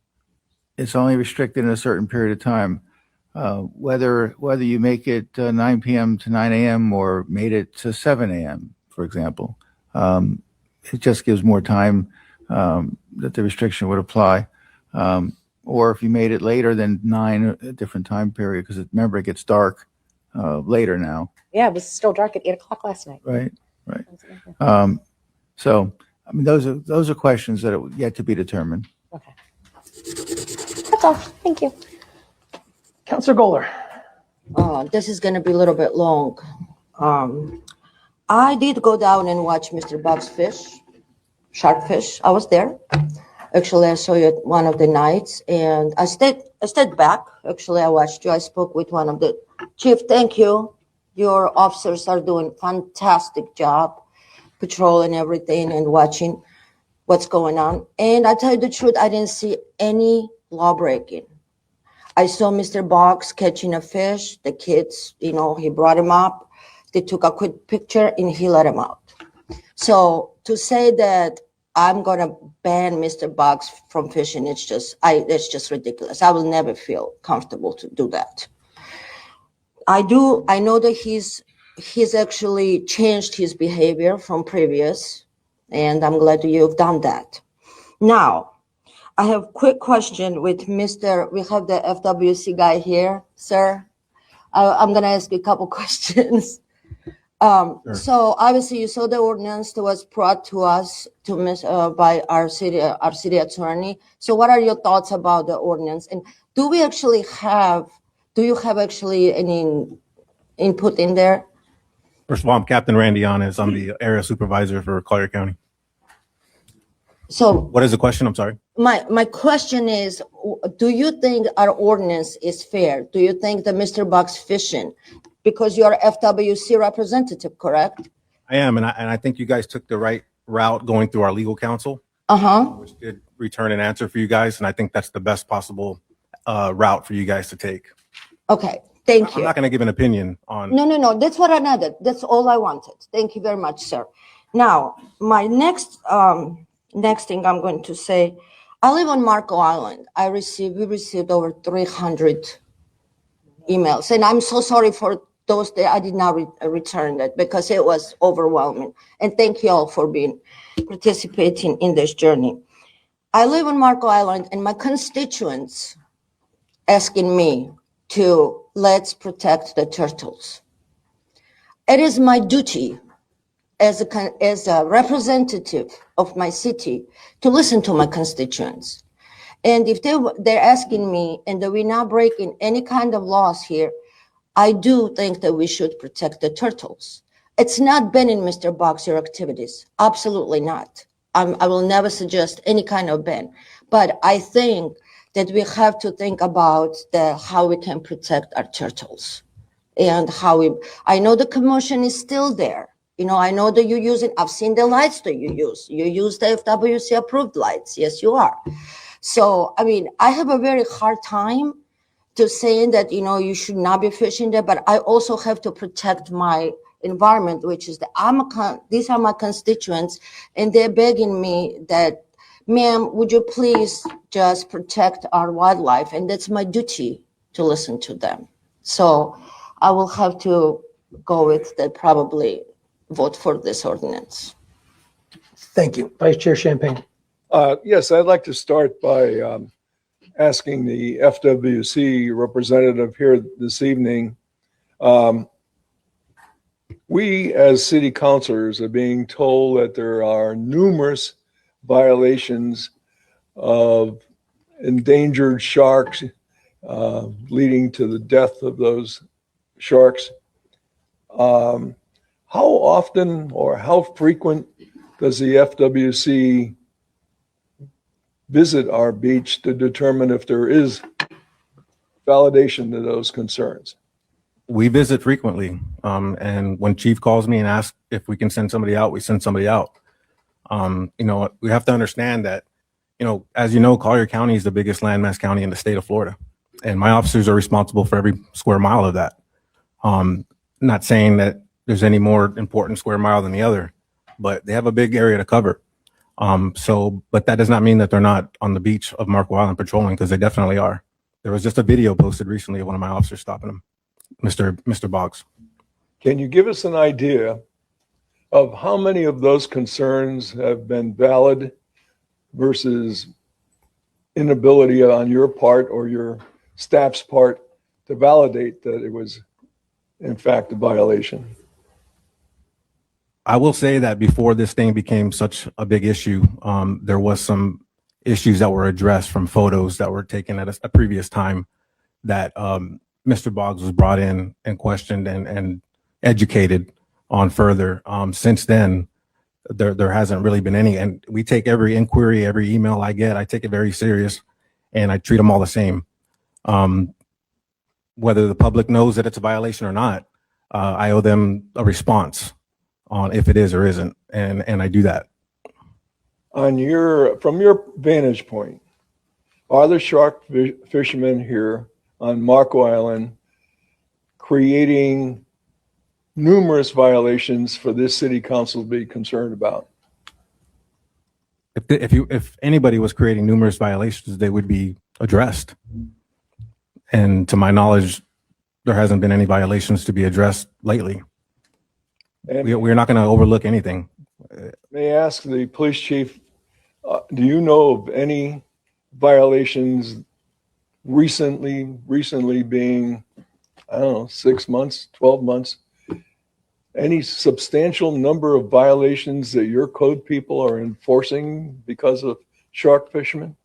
It's only restricted in a certain period of time. Whether you make it 9 p.m. to 9 a.m. or made it to 7 a.m., for example, it just gives more time that the restriction would apply. Or if you made it later than 9, a different time period, because remember, it gets dark later now. Yeah, it was still dark at 8 o'clock last night. Right. So, I mean, those are questions that are yet to be determined. Okay. That's all. Thank you. Councillor Goller. This is going to be a little bit long. I did go down and watch Mr. Bob's fish, shark fish. I was there. Actually, I saw you at one of the nights, and I stayed back. Actually, I watched you. I spoke with one of the chief. Thank you. Your officers are doing fantastic job patrolling everything and watching what's going on. And I tell you the truth, I didn't see any law breaking. I saw Mr. Boggs catching a fish. The kids, he brought him up. They took a quick picture and he let him out. So to say that I'm going to ban Mr. Boggs from fishing, it's just ridiculous. I will never feel comfortable to do that. I know that he's actually changed his behavior from previous, and I'm glad you've done that. Now, I have a quick question with we have the FWC guy here, sir. I'm going to ask you a couple questions. Sure. So obviously you saw the ordinance that was brought to us by our city attorney. So what are your thoughts about the ordinance? And do you have actually any input in there? First of all, I'm Captain Randy Yanes. I'm the area supervisor for Collier County. So what is the question? I'm sorry. My question is, do you think our ordinance is fair? Do you think that Mr. Boggs fishing, because you're FWC representative, correct? I am, and I think you guys took the right route going through our legal counsel, which did return an answer for you guys, and I think that's the best possible route for you guys to take. Okay, thank you. I'm not going to give an opinion on. No. That's what I needed. That's all I wanted. Thank you very much, sir. Now, my next thing I'm going to say, I live on Marco Island. We received over 300 emails, and I'm so sorry for those that I did not return that because it was overwhelming. And thank you all for participating in this journey. I live on Marco Island, and my constituents asking me to let's protect the turtles. It is my duty as a representative of my city to listen to my constituents. And if they're asking me and that we're not breaking any kind of laws here, I do think that we should protect the turtles. It's not banning Mr. Boggs your activities. Absolutely not. I will never suggest any kind of ban. But I think that we have to think about how we can protect our turtles and I know the commotion is still there. I know that you're using, I've seen the lights that you use. You use the FWC approved lights. Yes, you are. So, I have a very hard time to saying that, you should not be fishing there, but I also have to protect my environment, which is these are my constituents, and they're begging me that, ma'am, would you please just protect our wildlife? And that's my duty to listen to them. So I will have to go with the probably vote for this ordinance. Thank you. Vice Chair Champagne. Yes, I'd like to start by asking the FWC representative here this evening. We as city councilors are being told that there are numerous violations of endangered sharks, leading to the death of those sharks. How often or how frequent does the FWC visit our beach to determine if there is validation to those concerns? We visit frequently. And when chief calls me and asks if we can send somebody out, we send somebody out. We have to understand that, as you know, Collier County is the biggest landmass county in the state of Florida. And my officers are responsible for every square mile of that. Not saying that there's any more important square mile than the other, but they have a big area to cover. But that does not mean that they're not on the beach of Marco Island patrolling, because they definitely are. There was just a video posted recently of one of my officers stopping them, Mr. Boggs. Can you give us an idea of how many of those concerns have been valid versus inability on your part or your staff's part to validate that it was in fact a violation? I will say that before this thing became such a big issue, there was some issues that were addressed from photos that were taken at a previous time that Mr. Boggs was brought in and questioned and educated on further. Since then, there hasn't really been any. And we take every inquiry, every email I get, I take it very serious, and I treat them all the same. Whether the public knows that it's a violation or not, I owe them a response on if it is or isn't, and I do that. From your vantage point, are the shark fishermen here on Marco Island creating numerous violations for this city council to be concerned about? If anybody was creating numerous violations, they would be addressed. And to my knowledge, there hasn't been any violations to be addressed lately. And We're not going to overlook anything. may I ask the police chief, do you know of any violations recently being, I don't know, 6 months, 12 months? Any substantial number of violations that your code people are enforcing because of shark fishermen?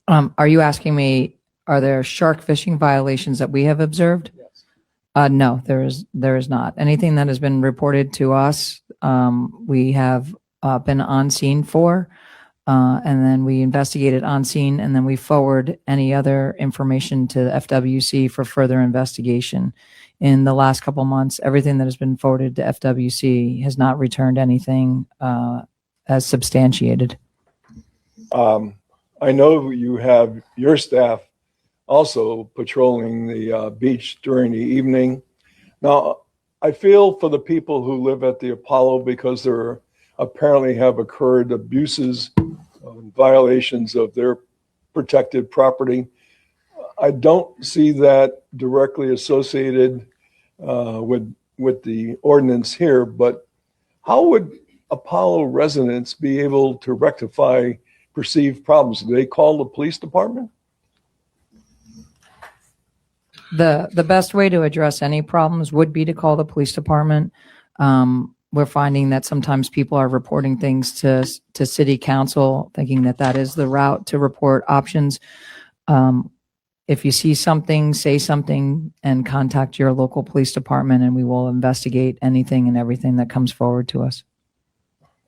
Are you asking me, are there shark fishing violations that we have observed? Yes. No, there is not. Anything that has been reported to us, we have been on scene for, and then we investigate it on scene, and then we forward any other information to the FWC for further investigation. In the last couple months, everything that has been forwarded to FWC has not returned anything as substantiated. I know you have your staff also patrolling the beach during the evening. Now, I feel for the people who live at the Apollo, because there apparently have occurred abuses, violations of their protected property. I don't see that directly associated with the ordinance here, but how would Apollo residents be able to rectify perceived problems? Do they call the police department? The best way to address any problems would be to call the police department. We're finding that sometimes people are reporting things to city council, thinking that that is the route to report options. If you see something, say something, and contact your local police department, and we will investigate anything and everything that comes forward to us.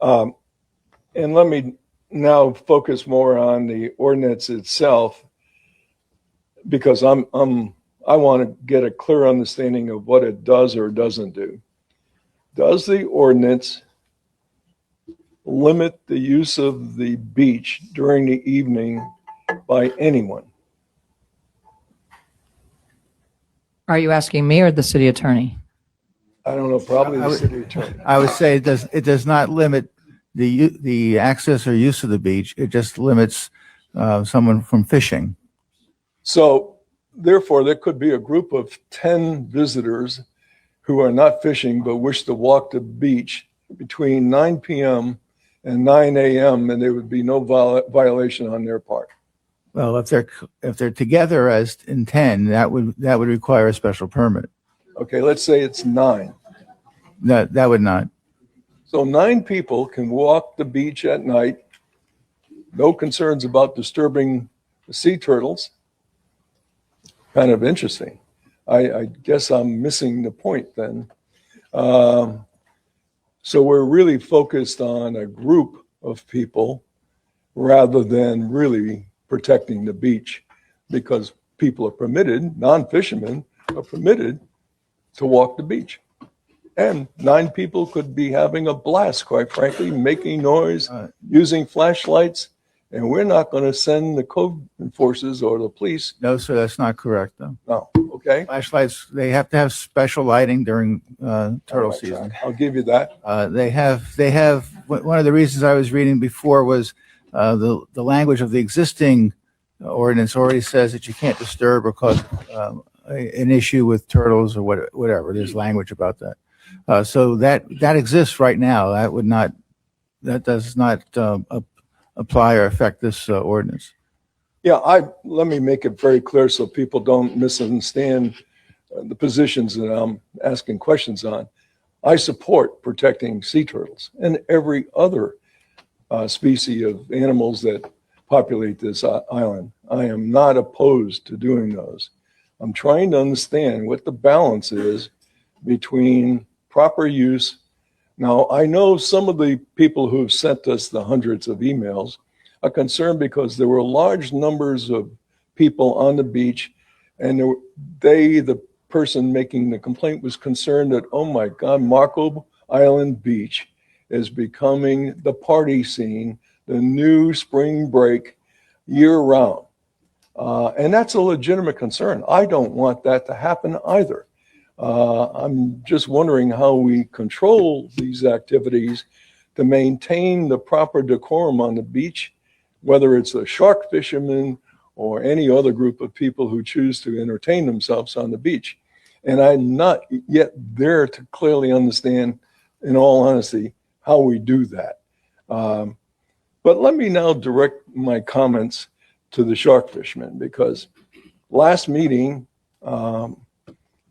And let me now focus more on the ordinance itself, because I want to get a clear understanding of what it does or doesn't do. Does the ordinance limit the use of the beach during the evening by anyone? Are you asking me or the city attorney? I don't know, probably the city attorney. I would say it does not limit the access or use of the beach. It just limits someone from fishing. So therefore, there could be a group of 10 visitors who are not fishing but wish to walk the beach between 9 p.m. and 9 a.m., and there would be no violation on their part. Well, if they're together as in 10, that would require a special permit. Okay, let's say it's 9. That would not. So 9 people can walk the beach at night, no concerns about disturbing the sea turtles. Kind of interesting. I guess I'm missing the point then. So we're really focused on a group of people rather than really protecting the beach, because people are permitted, non-fishermen are permitted to walk the beach. And 9 people could be having a blast, quite frankly, making noise, using flashlights, and we're not going to send the code enforcers or the police. No, sir, that's not correct, though. No, okay. Flashlights, they have to have special lighting during turtle season. I'll give you that. They have, one of the reasons I was reading before was the language of the existing ordinance already says that you can't disturb or cause an issue with turtles or whatever. There's language about that. So that exists right now. That does not apply or affect this ordinance. Yeah, let me make it very clear so people don't misunderstand the positions that I'm asking questions on. I support protecting sea turtles and every other species of animals that populate this island. I am not opposed to doing those. I'm trying to understand what the balance is between proper use. Now, I know some of the people who've sent us the hundreds of emails are concerned because there were large numbers of people on the beach, and the person making the complaint was concerned that, oh my God, Marco Island Beach is becoming the party scene, the new spring break year round. And that's a legitimate concern. I don't want that to happen either. I'm just wondering how we control these activities to maintain the proper decorum on the beach, whether it's a shark fisherman or any other group of people who choose to entertain themselves on the beach. And I'm not yet there to clearly understand, in all honesty, how we do that. But let me now direct my comments to the shark fishermen, because last meeting,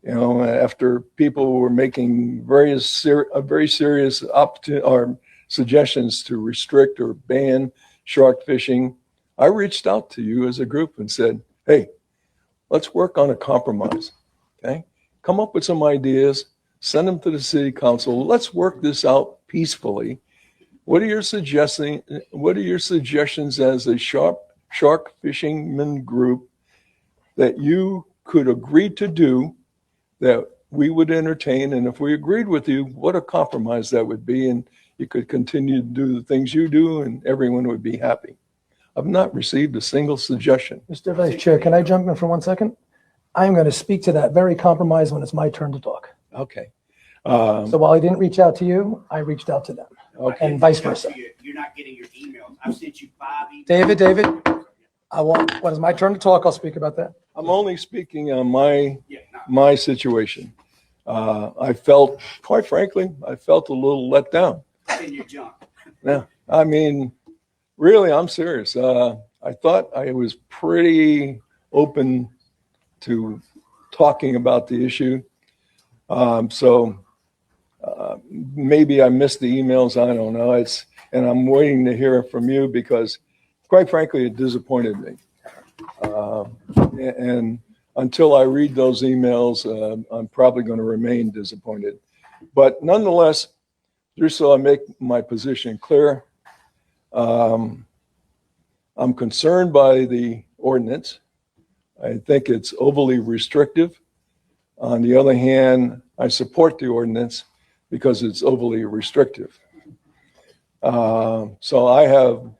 after people were making very serious suggestions to restrict or ban shark fishing, I reached out to you as a group and said, hey, let's work on a compromise, okay? Come up with some ideas, send them to the city council. Let's work this out peacefully. What are your suggestions as a shark fisherman group that you could agree to do that we would entertain? And if we agreed with you, what a compromise that would be. And you could continue to do the things you do and everyone would be happy. I've not received a single suggestion. Mr. Vice Chair, can I jump in for 1 second? I'm going to speak to that very compromise when it's my turn to talk. Okay. So while I didn't reach out to you, I reached out to them. Okay. And vice versa. You're not getting your emails. I've sent you 5 emails. David, when it's my turn to talk, I'll speak about that. I'm only speaking on my situation. I felt, quite frankly, a little let down. In your junk. Yeah, I mean, really, I'm serious. I thought I was pretty open to talking about the issue. So maybe I missed the emails. I don't know. And I'm waiting to hear from you because, quite frankly, it disappointed me. And until I read those emails, I'm probably going to remain disappointed. But nonetheless, just so I make my position clear, I'm concerned by the ordinance. I think it's overly restrictive. On the other hand, I support the ordinance because it's overly restrictive. So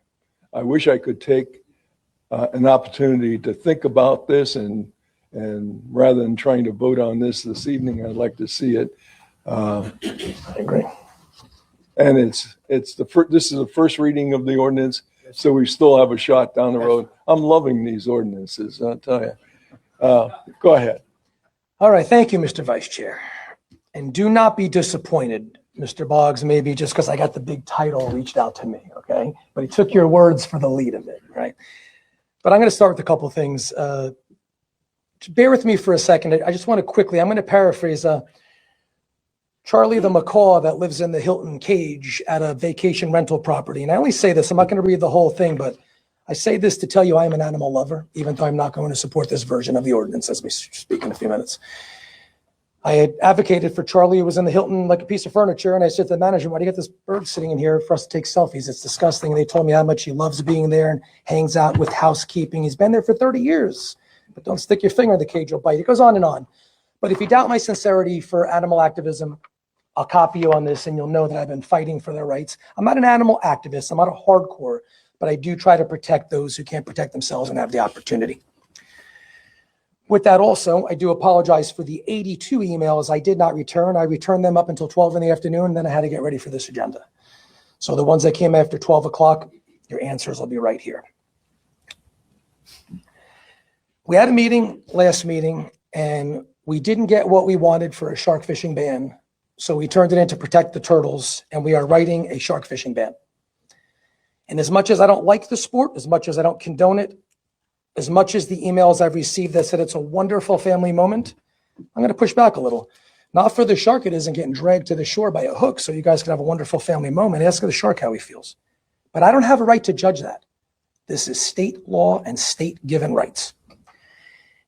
I wish I could take an opportunity to think about this, and rather than trying to vote on this evening, I'd like to see it. I agree. And this is the first reading of the ordinance, so we still have a shot down the road. I'm loving these ordinances, I'll tell you. Go ahead. All right, thank you, Mr. Vice Chair. And do not be disappointed, Mr. Boggs, maybe just because I got the big title reached out to me, okay? But he took your words for the lead of it, right? But I'm going to start with a couple of things. Bear with me for a second. I just want to quickly, I'm going to paraphrase Charlie the macaw that lives in the Hilton cage at a vacation rental property. And I only say this, I'm not going to read the whole thing, but I say this to tell you I'm an animal lover, even though I'm not going to support this version of the ordinance as we speak in a few minutes. I had advocated for Charlie, who was in the Hilton like a piece of furniture, and I said to the manager, why do you get this bird sitting in here for us to take selfies? It's disgusting. And they told me how much he loves being there and hangs out with housekeeping. He's been there for 30 years, but don't stick your finger in the cage, you'll bite. It goes on and on. But if you doubt my sincerity for animal activism, I'll copy you on this and you'll know that I've been fighting for their rights. I'm not an animal activist. I'm not a hardcore, but I do try to protect those who can't protect themselves and have the opportunity. With that also, I do apologize for the 82 emails I did not return. I returned them up until 12 in the afternoon, then I had to get ready for this agenda. So the ones that came after 12 o'clock, your answers will be right here. We had a meeting, last meeting, and we didn't get what we wanted for a shark fishing ban. So we turned it in to protect the turtles, and we are writing a shark fishing ban. And as much as I don't like the sport, as much as I don't condone it, as much as the emails I've received that said it's a wonderful family moment, I'm going to push back a little. Not for the shark, it isn't getting dragged to the shore by a hook so you guys can have a wonderful family moment. Ask the shark how he feels. But I don't have a right to judge that. This is state law and state given rights.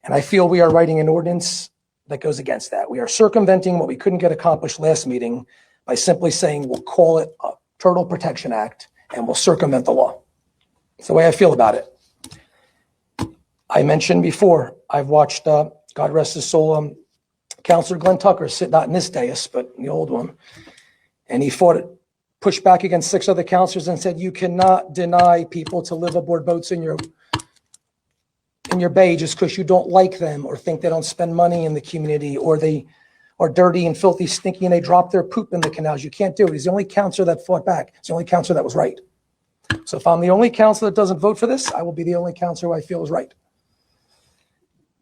And I feel we are writing an ordinance that goes against that. We are circumventing what we couldn't get accomplished last meeting by simply saying we'll call it a Turtle Protection Act and we'll circumvent the law. It's the way I feel about it. I mentioned before, I've watched, God rest his soul, Counselor Glenn Tucker sit not in this dais, but in the old one. And he fought it, pushed back against 6 other counselors and said, you cannot deny people to live aboard boats in your bay just because you don't like them or think they don't spend money in the community or they are dirty and filthy, stinky, and they drop their poop in the canals. You can't do it. He's the only counselor that fought back. He's the only counselor that was right. So if I'm the only counselor that doesn't vote for this, I will be the only counselor who I feel is right.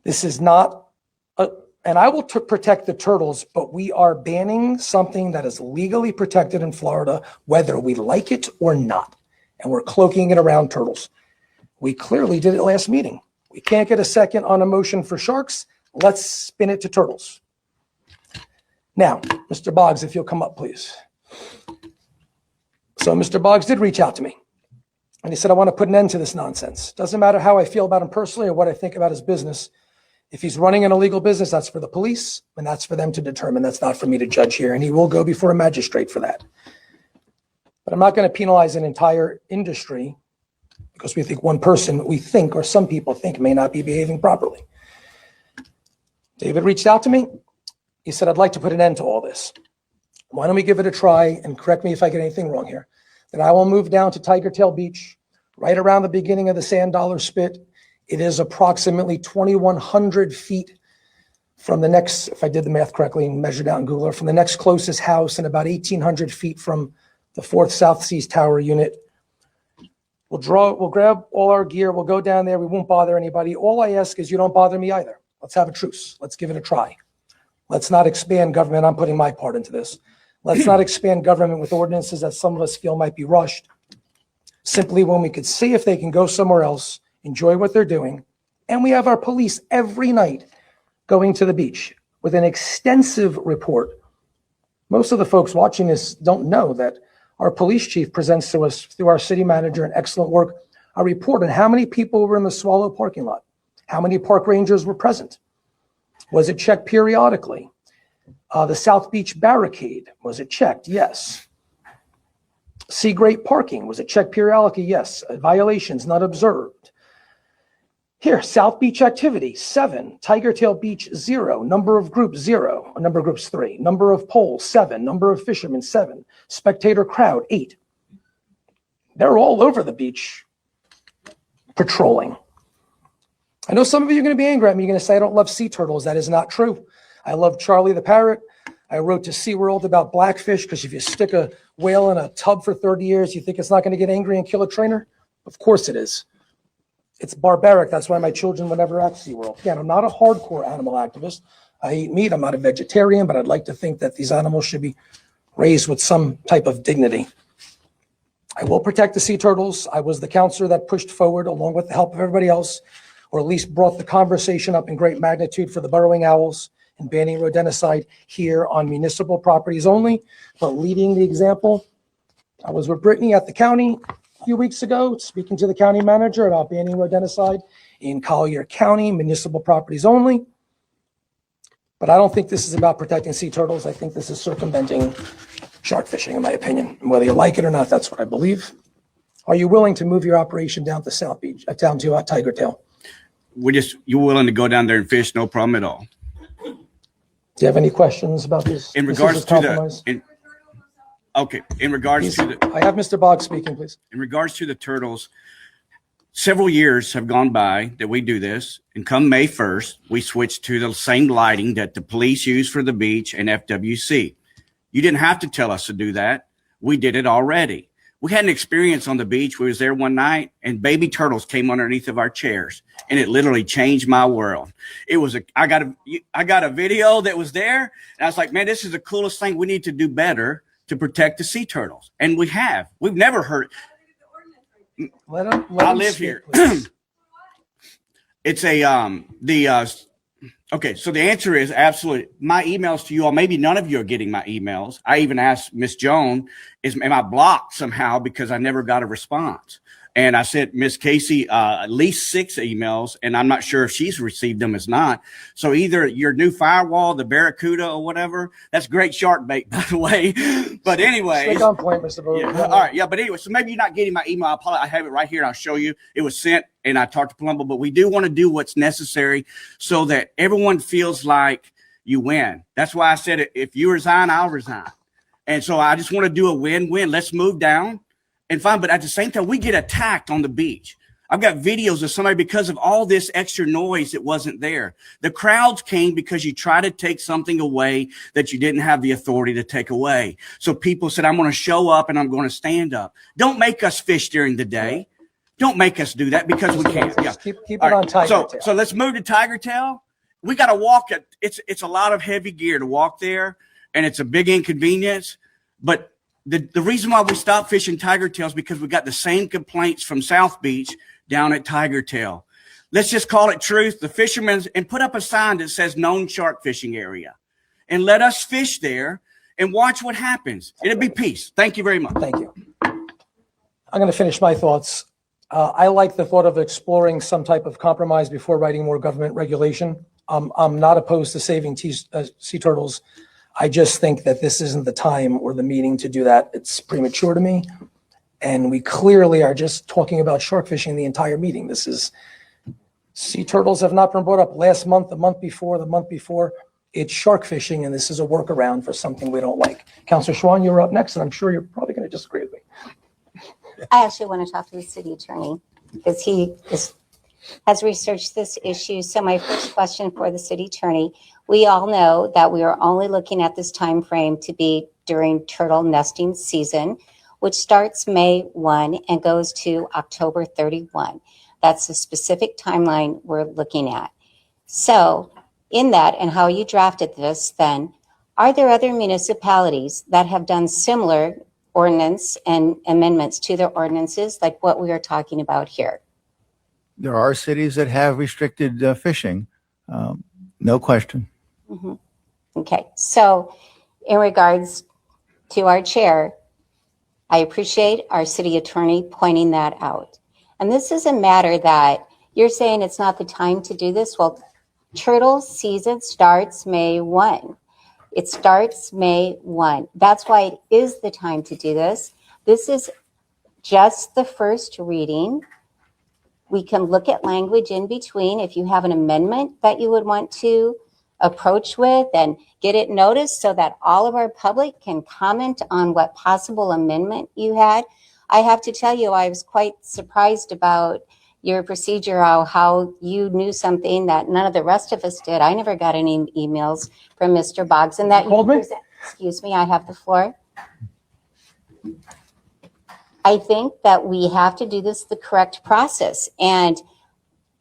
This is not, and I will protect the turtles, but we are banning something that is legally protected in Florida, whether we like it or not. And we're cloaking it around turtles. We clearly did it last meeting. We can't get a second on a motion for sharks. Let's spin it to turtles. Now, Mr. Boggs, if you'll come up, please. So Mr. Boggs did reach out to me. And he said, I want to put an end to this nonsense. Doesn't matter how I feel about him personally or what I think about his business. If he's running an illegal business, that's for the police, and that's for them to determine. That's not for me to judge here, and he will go before a magistrate for that. But I'm not going to penalize an entire industry because we think one person we think, or some people think, may not be behaving properly. David reached out to me. He said, I'd like to put an end to all this. Why don't we give it a try, and correct me if I get anything wrong here. Then I will move down to Tiger Tail Beach, right around the beginning of the Sand Dollar Spit. It is approximately 2,100 feet from the next, if I did the math correctly and measured out in Google, from the next closest house, and about 1,800 feet from the 4th South Seas Tower unit. We'll grab all our gear. We'll go down there. We won't bother anybody. All I ask is you don't bother me either. Let's have a truce. Let's give it a try. Let's not expand government. I'm putting my part into this. Let's not expand government with ordinances that some of us feel might be rushed. Simply when we could see if they can go somewhere else, enjoy what they're doing. And we have our police every night going to the beach with an extensive report. Most of the folks watching this don't know that our police chief presents to us through our city manager and excellent work, a report on how many people were in the Swallow parking lot, how many park rangers were present. Was it checked periodically? The South Beach barricade, was it checked? Yes. Sea Great parking, was it checked periodically? Yes. Violations not observed. Here, South Beach activity, 7. Tiger Tail Beach, 0. Number of groups, 0. Number of groups, 3. Number of poles, 7. Number of fishermen, 7. Spectator crowd, 8. They're all over the beach patrolling. I know some of you are going to be angry at me. You're going to say I don't love sea turtles. That is not true. I love Charlie the parrot. I wrote to SeaWorld about blackfish because if you stick a whale in a tub for 30 years, you think it's not going to get angry and kill a trainer? Of course it is. It's barbaric. That's why my children would never act SeaWorld. Again, I'm not a hardcore animal activist. I eat meat. I'm not a vegetarian, but I'd like to think that these animals should be raised with some type of dignity. I will protect the sea turtles. I was the counselor that pushed forward, along with the help of everybody else, or at least brought the conversation up in great magnitude for the burrowing owls and banning rodenticide here on municipal properties only. But leading the example, I was with Brittany at the county a few weeks ago, speaking to the county manager about banning rodenticide in Collier County, municipal properties only. But I don't think this is about protecting sea turtles. I think this is circumventing shark fishing, in my opinion. And whether you like it or not, that's what I believe. Are you willing to move your operation down to South Beach, down to Tiger Tail? You're willing to go down there and fish, no problem at all. Do you have any questions about this? In This regards is a to compromise. in regards to the, I have Mr. Boggs speaking, please. in regards to the turtles, several years have gone by that we do this, and come May 1st, we switched to the same lighting that the police use for the beach and FWC. You didn't have to tell us to do that. We did it already. We had an experience on the beach. We was there one night and baby turtles came underneath of our chairs, and it literally changed my world. It was I got a video that was there, and I was like, man, this is the coolest thing. We need to do better to protect the sea turtles. And we have. We've never heard. I live here. It's okay. So the answer is absolutely. My emails to you all, maybe none of you are getting my emails. I even asked Miss Joan, am I blocked somehow because I never got a response? And I sent Miss Casey at least 6 emails, and I'm not sure if she's received them as not. So either your new firewall, the Barracuda or whatever, that's great shark bait, by the way. But anyway. Stay on point, Mr. Bowler. Yeah, all right. Yeah. But anyway, so maybe you're not getting my email. I apologize. I have it right here. And I'll show you. It was sent, and I talked to Palumbo, but we do want to do what's necessary so that everyone feels like you win. That's why I said, if you resign, I'll resign. And so I just want to do a win-win. Let's move down and fine. But at the same time, we get attacked on the beach. I've got videos of somebody because of all this extra noise that wasn't there. The crowds came because you try to take something away that you didn't have the authority to take away. So people said, I'm going to show up and I'm going to stand up. Don't make us fish during the day. Don't make us do that because we can't. Yeah. Keep it on Tiger Tail. So let's move to Tiger Tail. We got to walk it. It's a lot of heavy gear to walk there, and it's a big inconvenience. But the reason why we stopped fishing Tiger Tail is because we got the same complaints from South Beach down at Tiger Tail. Let's just call it truth. The fishermen, and put up a sign that says known shark fishing area, and let us fish there and watch what happens. It'll be peace. Thank you very much. Thank you. I'm going to finish my thoughts. I like the thought of exploring some type of compromise before writing more government regulation. I'm not opposed to saving sea turtles. I just think that this isn't the time or the meeting to do that. It's premature to me. And we clearly are just talking about shark fishing the entire meeting. Sea turtles have not been brought up last month, the month before. It's shark fishing, and this is a workaround for something we don't like. Councilor Schwan, you're up next, and I'm sure you're probably going to disagree with me. I actually want to talk to the city attorney because has researched this issue. So my first question for the city attorney, we all know that we are only looking at this time frame to be during turtle nesting season, which starts May 1 and goes to October 31. That's the specific timeline we're looking at. So in that, and how you drafted this then, are there other municipalities that have done similar ordinance and amendments to their ordinances like what we are talking about here? There are cities that have restricted fishing, no question. Mm-hmm. Okay, so in regards to our chair, I appreciate our city attorney pointing that out. And this is a matter that you're saying it's not the time to do this. Well, turtle season starts May 1. It starts May 1. That's why it is the time to do this. This is just the first reading. We can look at language in between. If you have an amendment that you would want to approach with and get it noticed so that all of our public can comment on what possible amendment you had. I have to tell you, I was quite surprised about your procedure, how you knew something that none of the rest of us did. I never got any emails from Mr. Boggs and that you called me? Excuse me, I have the floor. I think that we have to do this the correct process. And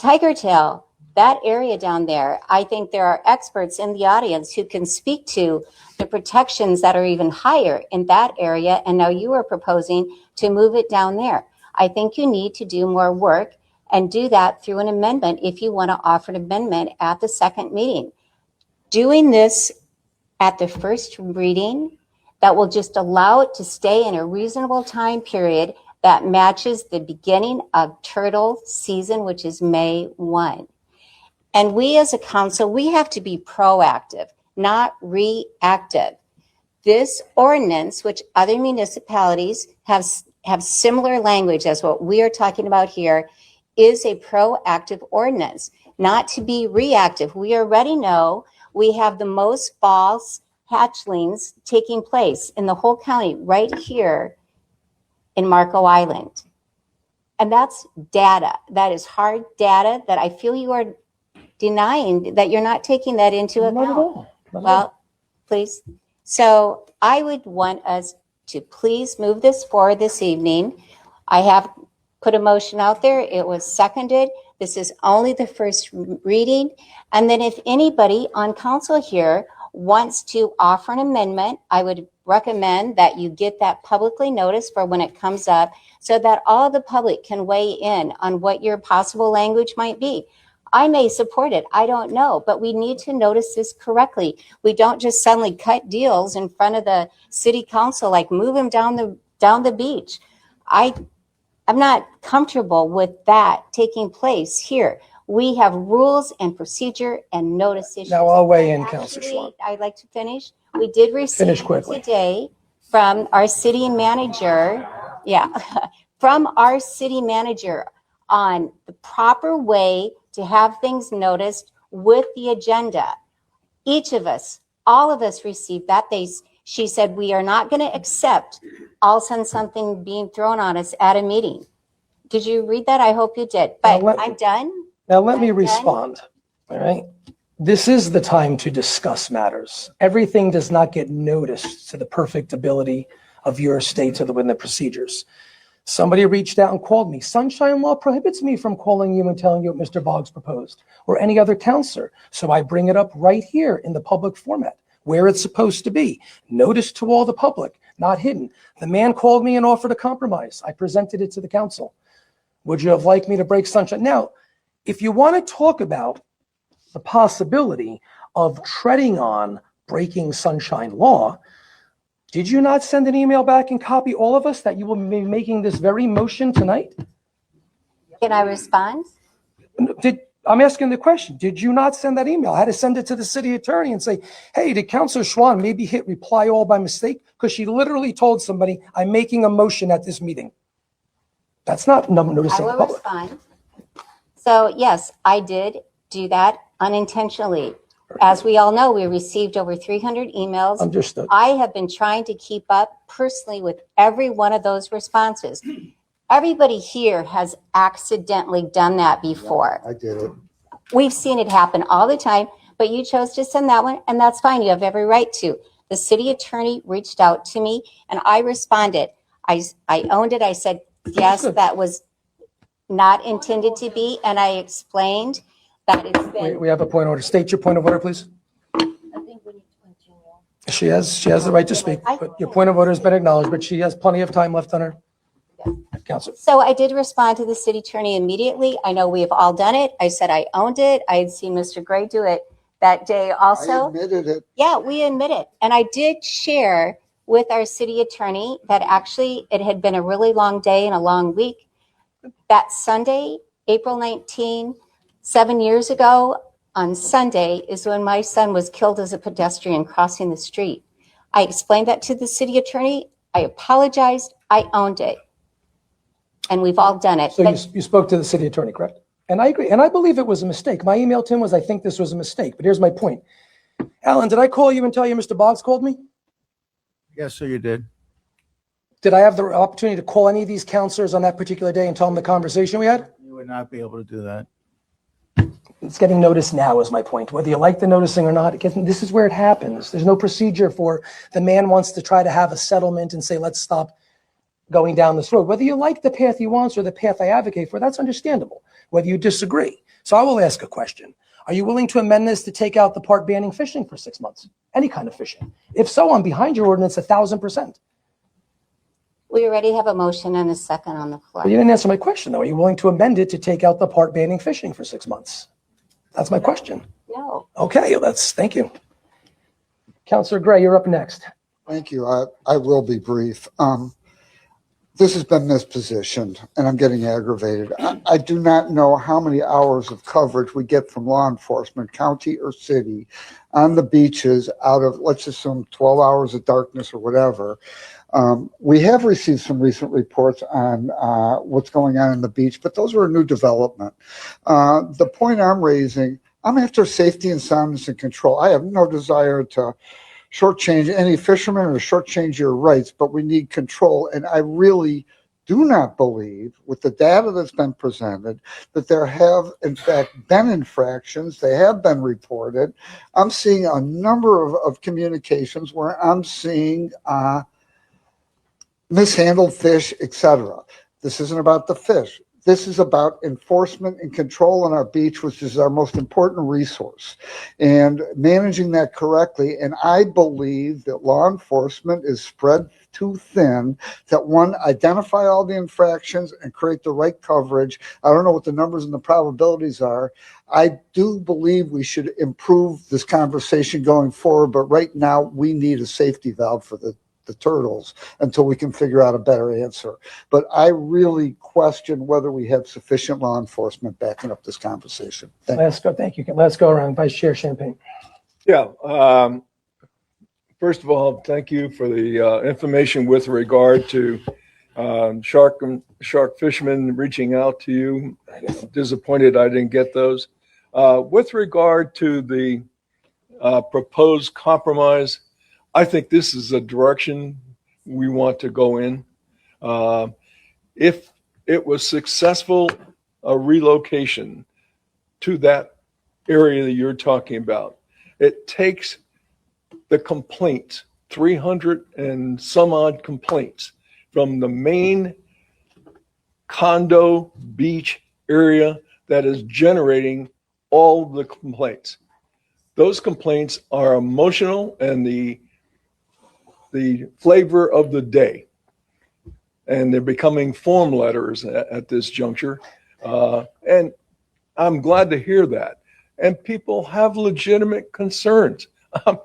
Tiger Tail, that area down there, I think there are experts in the audience who can speak to the protections that are even higher in that area. And now you are proposing to move it down there. I think you need to do more work and do that through an amendment if you want to offer an amendment at the second meeting. Doing this at the first reading, that will just allow it to stay in a reasonable time period that matches the beginning of turtle season, which is May 1. And we as a council, we have to be proactive, not reactive. This ordinance, which other municipalities have similar language as what we are talking about here, is a proactive ordinance, not to be reactive. We already know we have the most false hatchlings taking place in the whole county right here in Marco Island. And that's data. That is hard data that I feel you are denying, that you're not taking that into account. Not at all. Not at all. Well, please. So I would want us to please move this forward this evening. I have put a motion out there. It was seconded. This is only the first reading. And then if anybody on council here wants to offer an amendment, I would recommend that you get that publicly noticed for when it comes up so that all the public can weigh in on what your possible language might be. I may support it, I don't know, but we need to notice this correctly. We don't just suddenly cut deals in front of the city council, like move them down the beach. I'm not comfortable with that taking place here. We have rules and procedure and notice issues. Now I'll weigh in, Councilor Schwab. I'd like to finish. We did receive today from our city manager, from our city manager on the proper way to have things noticed with the agenda. Each of us, all of us received that. She said, we are not going to accept all of a sudden something being thrown on us at a meeting. Did you read that? I hope you did, but I'm done. Now let me respond, all right? This is the time to discuss matters. Everything does not get noticed to the perfect ability of your state within the procedures. Somebody reached out and called me. Sunshine law prohibits me from calling you and telling you what Mr. Boggs proposed or any other counselor. So I bring it up right here in the public format where it's supposed to be. Notice to all the public, not hidden. The man called me and offered a compromise. I presented it to the council. Would you have liked me to break sunshine? Now, if you want to talk about the possibility of treading on breaking sunshine law, did you not send an email back and copy all of us that you will be making this very motion tonight? Can I respond? I'm asking the question. Did you not send that email? I had to send it to the city attorney and say, hey, did Councilor Schwan maybe hit reply all by mistake? Because she literally told somebody, I'm making a motion at this meeting. That's not noticing the I will public. respond. So yes, I did do that unintentionally. As we all know, we received over 300 emails. Understood. I have been trying to keep up personally with every one of those responses. Everybody here has accidentally done that before. I did it. We've seen it happen all the time, but you chose to send that one, and that's fine. You have every right to. The city attorney reached out to me, and I responded. I owned it. I said, yes, that was not intended to be, and I explained that it's been. We have a point of order. State your point of order, please. She has the right to speak, but your point of order has been acknowledged, but she has plenty of time left on her. Council. So I did respond to the city attorney immediately. I know we have all done it. I said I owned it. I had seen Mr. Gray do it that day also. I admitted it. Yeah, we admit it. And I did share with our city attorney that actually it had been a really long day and a long week. That Sunday, April 19, 7 years ago, on Sunday is when my son was killed as a pedestrian crossing the street. I explained that to the city attorney. I apologized. I owned it. And we've all done it. So you spoke to the city attorney, correct? And I agree. And I believe it was a mistake. My email to him was, I think this was a mistake. But here's my point. Alan, did I call you and tell you Mr. Boggs called me? Yes, sir, you did. Did I have the opportunity to call any of these counselors on that particular day and tell them the conversation we had? You would not be able to do that. It's getting noticed now is my point. Whether you like the noticing or not, this is where it happens. There's no procedure for the man wants to try to have a settlement and say, let's stop. going down this road. Whether you like the path he wants or the path I advocate for, that's understandable. Whether you disagree. So I will ask a question. Are you willing to amend this to take out the part banning fishing for 6 months? Any kind of fishing? If so, I'm behind your ordinance 1,000%. We already have a motion and a second on the floor. But you didn't answer my question, though. Are you willing to amend it to take out the part banning fishing for 6 months? That's my question. No. Okay, thank you. Councilor Gray, you're up next. Thank you. I will be brief. This has been mispositioned, and I'm getting aggravated. I do not know how many hours of coverage we get from law enforcement, county or city, on the beaches out of, let's assume, 12 hours of darkness or whatever. We have received some recent reports on what's going on the beach, but those were a new development. The point I'm raising, I'm after safety and soundness and control. I have no desire to shortchange any fisherman or shortchange your rights, but we need control. And I really do not believe, with the data that's been presented, that there have, in fact, been infractions. They have been reported. I'm seeing a number of communications where I'm seeing mishandled fish, etc. This isn't about the fish. This is about enforcement and control on our beach, which is our most important resource, and managing that correctly. And I believe that law enforcement is spread too thin, that one, identify all the infractions and create the right coverage. I don't know what the numbers and the probabilities are. I do believe we should improve this conversation going forward, but right now we need a safety valve for the turtles until we can figure out a better answer. But I really question whether we have sufficient law enforcement backing up this conversation. Let's go. Thank you. Let's go around. Vice Chair Champagne. Yeah. First of all, thank you for the information with regard to shark fishermen reaching out to you. I'm disappointed I didn't get those. With regard to the proposed compromise, I think this is a direction we want to go in. If it was successful, a relocation to that area that you're talking about, it takes the complaints, 300 and some odd complaints from the main condo beach area that is generating all the complaints. Those complaints are emotional and the flavor of the day, and they're becoming form letters at this juncture, and I'm glad to hear that. And people have legitimate concerns. I'm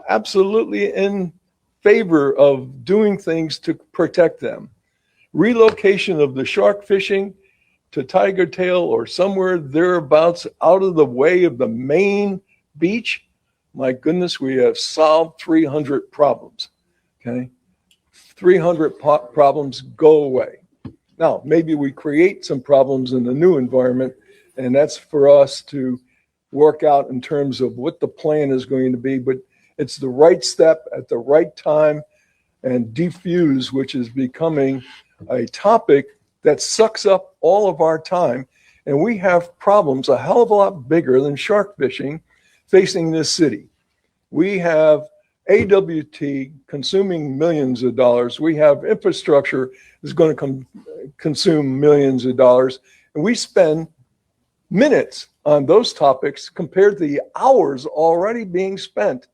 absolutely in favor of doing things to protect them. Relocation of the shark fishing to Tiger Tail or somewhere thereabouts out of the way of the main beach, my goodness, we have solved 300 problems. Okay, 300 problems go away. Now, maybe we create some problems in the new environment, and that's for us to work out in terms of what the plan is going to be, but it's the right step at the right time, and defuse, which is becoming a topic that sucks up all of our time, and we have problems a hell of a lot bigger than shark fishing facing this city. We have AWT consuming millions of dollars. We have infrastructure that's going to consume millions of dollars. And we spend minutes on those topics compared to the hours already being spent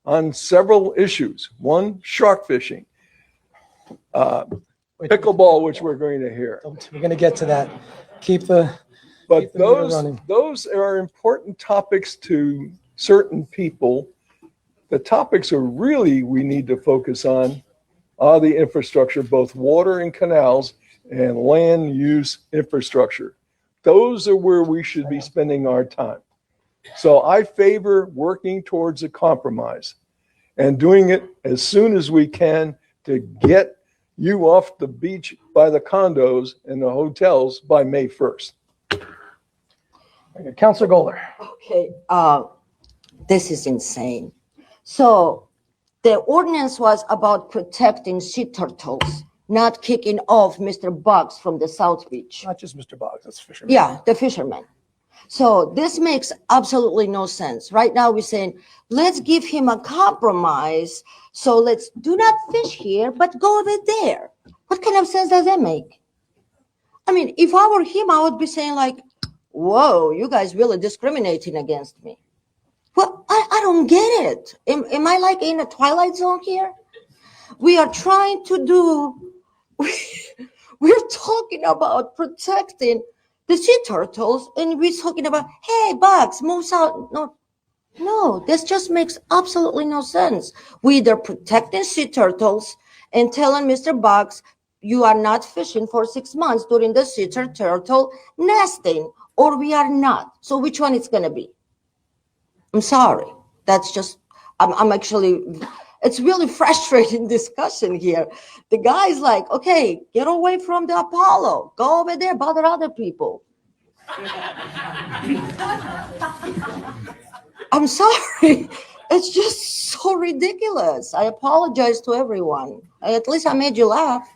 on several issues. One, shark fishing, pickleball, which we're going to hear. We're going to get to that. But those are important topics to certain people. The topics are really we need to focus on are the infrastructure, both water and canals and land use infrastructure. Those are where we should be spending our time. So I favor working towards a compromise and doing it as soon as we can to get you off the beach by the condos and the hotels by May 1st. Councilor Goller. Okay, this is insane. So the ordinance was about protecting sea turtles, not kicking off Mr. Boggs from the South Beach. Not just Mr. Boggs, that's fisherman. Yeah, the fishermen. So this makes absolutely no sense. Right now we're saying, let's give him a compromise. So let's do not fish here, but go over there. What kind of sense does that make? I mean, if I were him, I would be saying like, whoa, you guys really discriminating against me. Well, I don't get it. Am I like in a twilight zone here? We are trying to do, we're talking about protecting the sea turtles, and we're talking about, hey, bugs, move out. No, this just makes absolutely no sense. We either protecting sea turtles and telling Mr. Bugs, you are not fishing for 6 months during the sea turtle nesting, or we are not. So which one it's going to be? I'm sorry. That's just, I'm actually, it's really frustrating discussion here. The guy's like, okay, get away from the Apollo. Go over there, bother other people. I'm sorry. It's just so ridiculous. I apologize to everyone. At least I made you laugh.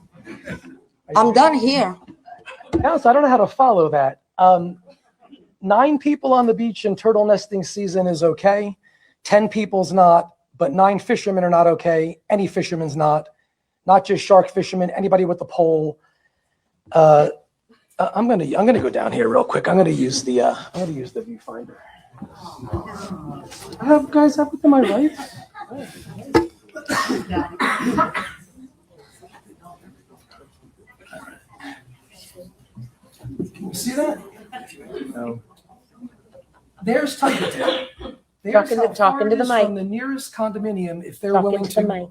I'm done here. Council, I don't know how to follow that. 9 people on the beach in turtle nesting season is okay. 10 people's not, but 9 fishermen are not okay. Any fisherman's not just shark fishermen, anybody with the pole. I'm gonna go down here real quick. I'm gonna use the viewfinder. Guys, have within my rights. Can you see that? No. There's Tiger Tail. Talking to the mic. From the nearest condominium, if they're Talking willing to the to. mic.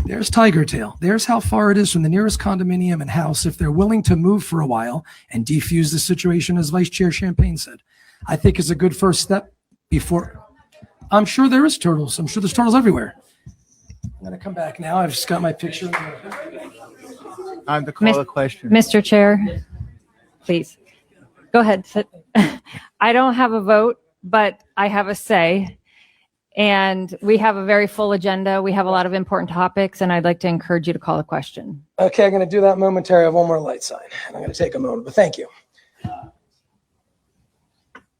There's Tiger Tail. There's how far it is from the nearest condominium and house if they're willing to move for a while and defuse the situation, as Vice Chair Champagne said. I think is a good first step before. I'm sure there is turtles. I'm sure there's turtles everywhere. I'm going to come back now. I've just got my picture. Time to call a question. Mr. Chair, please go ahead. Sit. I don't have a vote, but I have a say. And we have a very full agenda. We have a lot of important topics, and I'd like to encourage you to call a question. Okay, I'm going to do that momentarily. I have one more light sign. I'm going to take a moment, but thank you.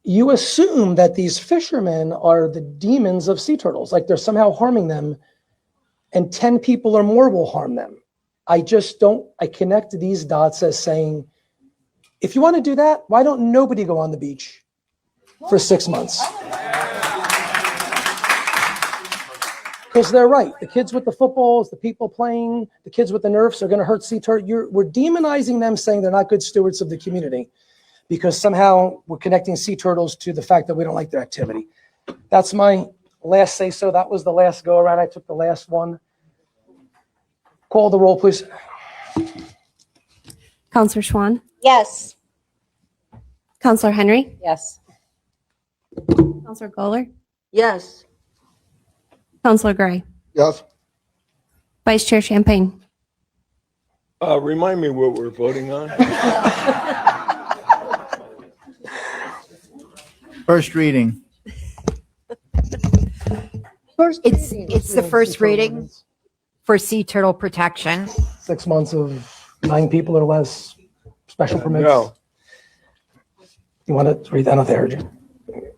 You assume that these fishermen are the demons of sea turtles, like they're somehow harming them, and 10 people or more will harm them. I connect these dots as saying, if you want to do that, why don't nobody go on the beach for 6 months? Because they're right. The kids with the footballs, the people playing, the kids with the Nerfs are going to hurt sea turtles. We're demonizing them, saying they're not good stewards of the community because somehow we're connecting sea turtles to the fact that we don't like their activity. That's my last say-so. That was the last go-around. I took the last one. Call the roll, please. Counselor Schwan, Yes. Counselor Henry, Yes. Counselor Goller, Yes. Counselor Gray, Yes. Vice Chair Champagne. Remind me what we're voting on. First reading. It's the first reading for sea turtle protection. 6 months of 9 people or less, special permits. No. You want to read that? I don't think I heard you.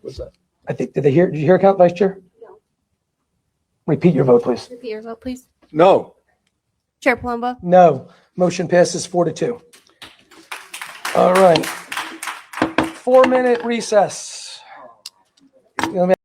What's that? I think, did you hear, Vice Chair? No. Repeat your vote, please. Repeat your vote, please. No. Chair Palumbo. No. Motion passes 4-2. All right. 4-minute recess. Let me